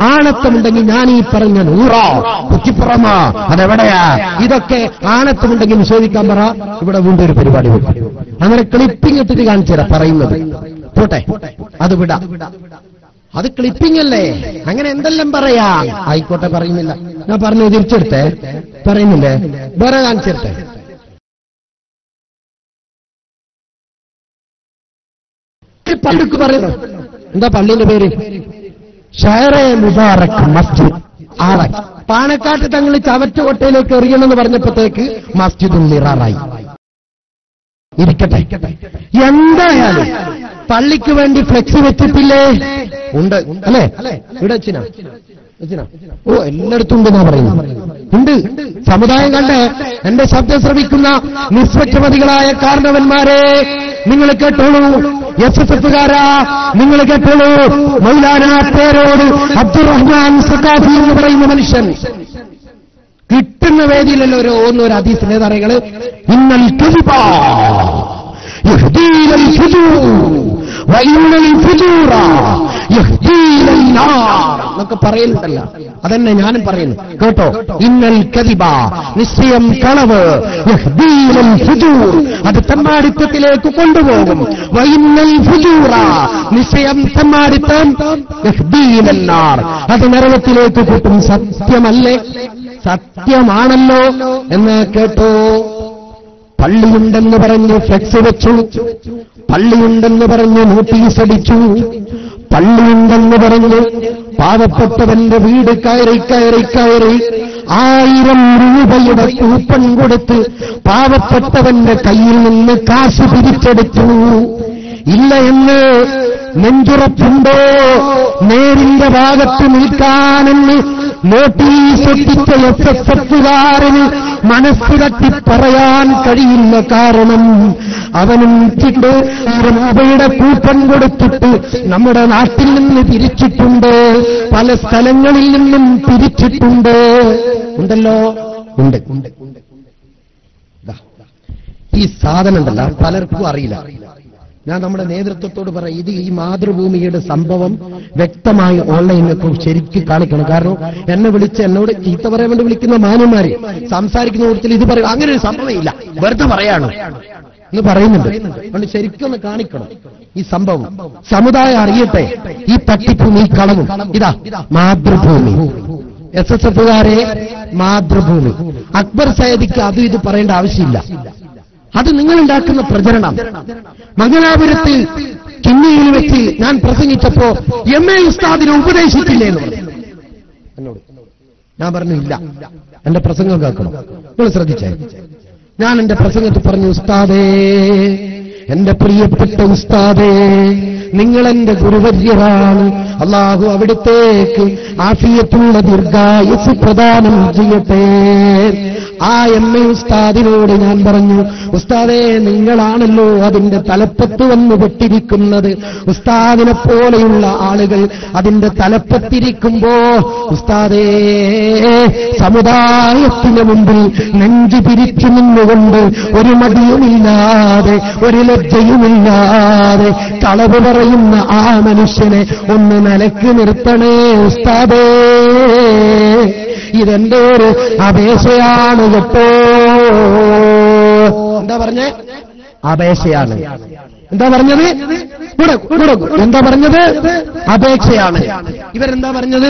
ആണത്തമുണ്ടെങ്കിൽ ഞാൻ ഈ പറഞ്ഞ 100 കുറ്റിപ്പുറമാ അതെവിടെയാ, ഇതൊക്കെ ആണത്തമുണ്ടെങ്കിൽ നിഷേധിക്കാൻ പറ. ഇവിടെ വീണ്ടും ഒരു പരിപാടി വെക്കും. അങ്ങനെ ക്ലിപ്പിംഗ് ഇട്ടിട്ട് കാണിച്ചുതരാ പറയുന്നത്. പോട്ടെ, അത് വിടാ. അത് ക്ലിപ്പിംഗ് അല്ലേ, അങ്ങനെ എന്തെല്ലാം പറയാ. ആയിക്കോട്ടെ, പറയുന്നില്ല. ഞാൻ പറഞ്ഞു തിരിച്ചെടുത്തേ, പറയുന്നില്ലേ, വേറെ കാണിച്ചെടുത്തേ. പള്ളിക്ക് പറയുന്നു. എന്താ പള്ളിന്റെ പേര്? ഷഹറെ മുബാറക് മസ്ജിദ് ആറാക്കി. പാണക്കാട്ട് തങ്ങൾ ചവറ്റുകൊട്ടയിലേക്ക് എറിയണമെന്ന് പറഞ്ഞപ്പോഴത്തേക്ക് മസ്ജിദുൽ നിറാറായി. ഇരിക്കട്ടെ, എന്തായാലും പള്ളിക്ക് വേണ്ടി ഫ്ലെക്സ് വെച്ചിട്ടില്ലേ? ഉണ്ട് അല്ലേ? ഇവിടെ വെച്ചിനാ? ഓ, എല്ലായിടത്തും ഉണ്ടെന്നാ പറയുന്നു. ഉണ്ട്. സമുദായം കണ്ട് എന്റെ ശബ്ദം ശ്രമിക്കുന്ന നിസ്വച്ഛമതികളായ കാരണവന്മാരെ നിങ്ങൾ കേട്ടോളൂ. എസ്എസ്എഫുകാരാ നിങ്ങൾ കേട്ടോളൂ. മൗലാന പേരോട് അബ്ദുറഹ്മാൻ സഖാഫി എന്ന് പറയുന്ന മനുഷ്യൻ കിട്ടുന്ന വേദിയിലല്ലോ ഒരു ഹദീസ് നേതാറികള് ഇന്നൽ കദിബ യഹ്ദീലൽ ഫുജൂർ വഇന്നൽ ഫുജൂറ യഹ്ദീലൻ നാർ എന്നൊക്കെ പറയുന്നുണ്ടല്ലോ. അതന്നെ ഞാനും പറയുന്നു കേട്ടോ. ഇന്നൽ കദിബ, നിശ്ചയം കളവ്, യഹ്ദീലൽ ഫുജൂർ, അത് തെമ്മാടിത്തത്തിലേക്ക് കൊണ്ടുപോകും. വഇന്നൽ ഫുജൂറ, നിശ്ചയം തെമ്മാടിത്തം, യഹ്ദീലൻ നാർ, അത് നരകത്തിലേക്ക് കൂട്ടും. സത്യമല്ലേ? സത്യമാണല്ലോ എന്ന് കേട്ടോ. പള്ളിയുണ്ടെന്ന് പറഞ്ഞ് ഫ്ലെക്സ് വെച്ചു, പള്ളിയുണ്ടെന്ന് പറഞ്ഞ് നോട്ടീസ് അടിച്ചു, പള്ളിയുണ്ടെന്ന് പറഞ്ഞ് പാവപ്പെട്ടവന്റെ വീട് കയറി 1000 രൂപയുടെ കൂപ്പൺ കൊടുത്ത് പാവപ്പെട്ടവന്റെ കയ്യിൽ നിന്ന് കാശ് പിരിച്ചെടുത്തു. ഇല്ല എന്ന് നെഞ്ചുറപ്പുണ്ടോ നേരിന്റെ ഭാഗത്ത് നിൽക്കാനെന്ന് നോട്ടീസ് ഒട്ടിച്ച SSFകാരന് മനസ്സ് തട്ടി പറയാൻ കഴിയില്ല. കാരണം അവനും ചിട്ട് രൂപയുടെ കൂപ്പൺ കൊടുത്തിട്ട് നമ്മുടെ നാട്ടിൽ നിന്ന് തിരിച്ചിട്ടുണ്ട്, പല സ്ഥലങ്ങളിൽ നിന്നും തിരിച്ചിട്ടുണ്ട്. ഉണ്ടല്ലോ, ഉണ്ട്. ഈ സാധനം ഉണ്ടല്ല പലർക്കും അറിയില്ല. ഞാൻ നമ്മുടെ നേതൃത്വത്തോട് പറയാം, ഇത് ഈ മാതൃഭൂമിയുടെ സംഭവം വ്യക്തമായി ഓൺലൈനിൽ ശരിക്കും കാണിക്കണം. കാരണം എന്നെ വിളിച്ച് എന്നോട് ചീത്ത പറയാൻ വേണ്ടി വിളിക്കുന്ന മാന്യന്മാര് സംസാരിക്കുന്ന കൂട്ടത്തിൽ ഇത് പറയും, അങ്ങനെ ഒരു സംഭവം ഇല്ല, വെറുതെ പറയാണ് എന്ന് പറയുന്നുണ്ട്. അതുകൊണ്ട് ശരിക്കും ഒന്ന് കാണിക്കണം ഈ സംഭവം, സമുദായം അറിയട്ടെ ഈ തട്ടിപ്പും ഈ കളവും. ഇതാ മാതൃഭൂമി, SSFകാരെ മാതൃഭൂമി. അക്ബർ സയ്യിദിക്ക് അതും ഇത് പറയേണ്ട ആവശ്യമില്ല. അത് നിങ്ങളുണ്ടാക്കുന്ന പ്രചരണം. മംഗലാപുരത്ത് കിന്നിയിൽ വെച്ച് ഞാൻ പ്രസംഗിച്ചപ്പോ MA ഉസ്താദിനെ ഉപദേശിച്ചില്ലേ എന്ന് പറഞ്ഞു എന്നോട്. ഞാൻ പറഞ്ഞു ഇല്ല, എന്റെ പ്രസംഗം കേൾക്കണം. നിങ്ങൾ ശ്രദ്ധിച്ചേ, ഞാൻ എന്റെ പ്രസംഗത്തിൽ പറഞ്ഞു, ഉസ്താദേ, എന്റെ പ്രിയപ്പെട്ട ഉസ്താദേ, നിങ്ങൾ എന്റെ ഗുരുവര്യരാണ്. അള്ളാഹു അവിടുത്തേക്ക് ആഫിയത്തുള്ള ദീർഘായുസ് പ്രദാനം ചെയ്യട്ടെ. ആ MA ഉസ്താദിനോട് ഞാൻ പറഞ്ഞു, ഉസ്താദേ, നിങ്ങളാണല്ലോ അതിന്റെ തലപ്പത്ത് വന്ന് പെട്ടിരിക്കുന്നത്. ഉസ്താദിനെ പോലെയുള്ള ആളുകൾ അതിന്റെ തലപ്പത്തിരിക്കുമ്പോ ഉസ്താദേ, സമുദായത്തിന് മുമ്പിൽ നെഞ്ചു പിരിച്ചു നിന്നുകൊണ്ട് ഒരു മടിയുമില്ലാതെ ഒരു ലജ്ജയുമില്ലാതെ കളവ് പറയുന്ന ആ മനുഷ്യനെ ഒന്ന് നിലക്ക് നിർത്തണേ ഉസ്താദേ. ഇതെന്റെ ഒരു അപേക്ഷയാണ് കേട്ടോ. എന്താ പറഞ്ഞേ? അപേക്ഷയാണ്. എന്താ പറഞ്ഞത്? എന്താ പറഞ്ഞത്? അപേക്ഷയാണ്. ഇവരെന്താ പറഞ്ഞത്?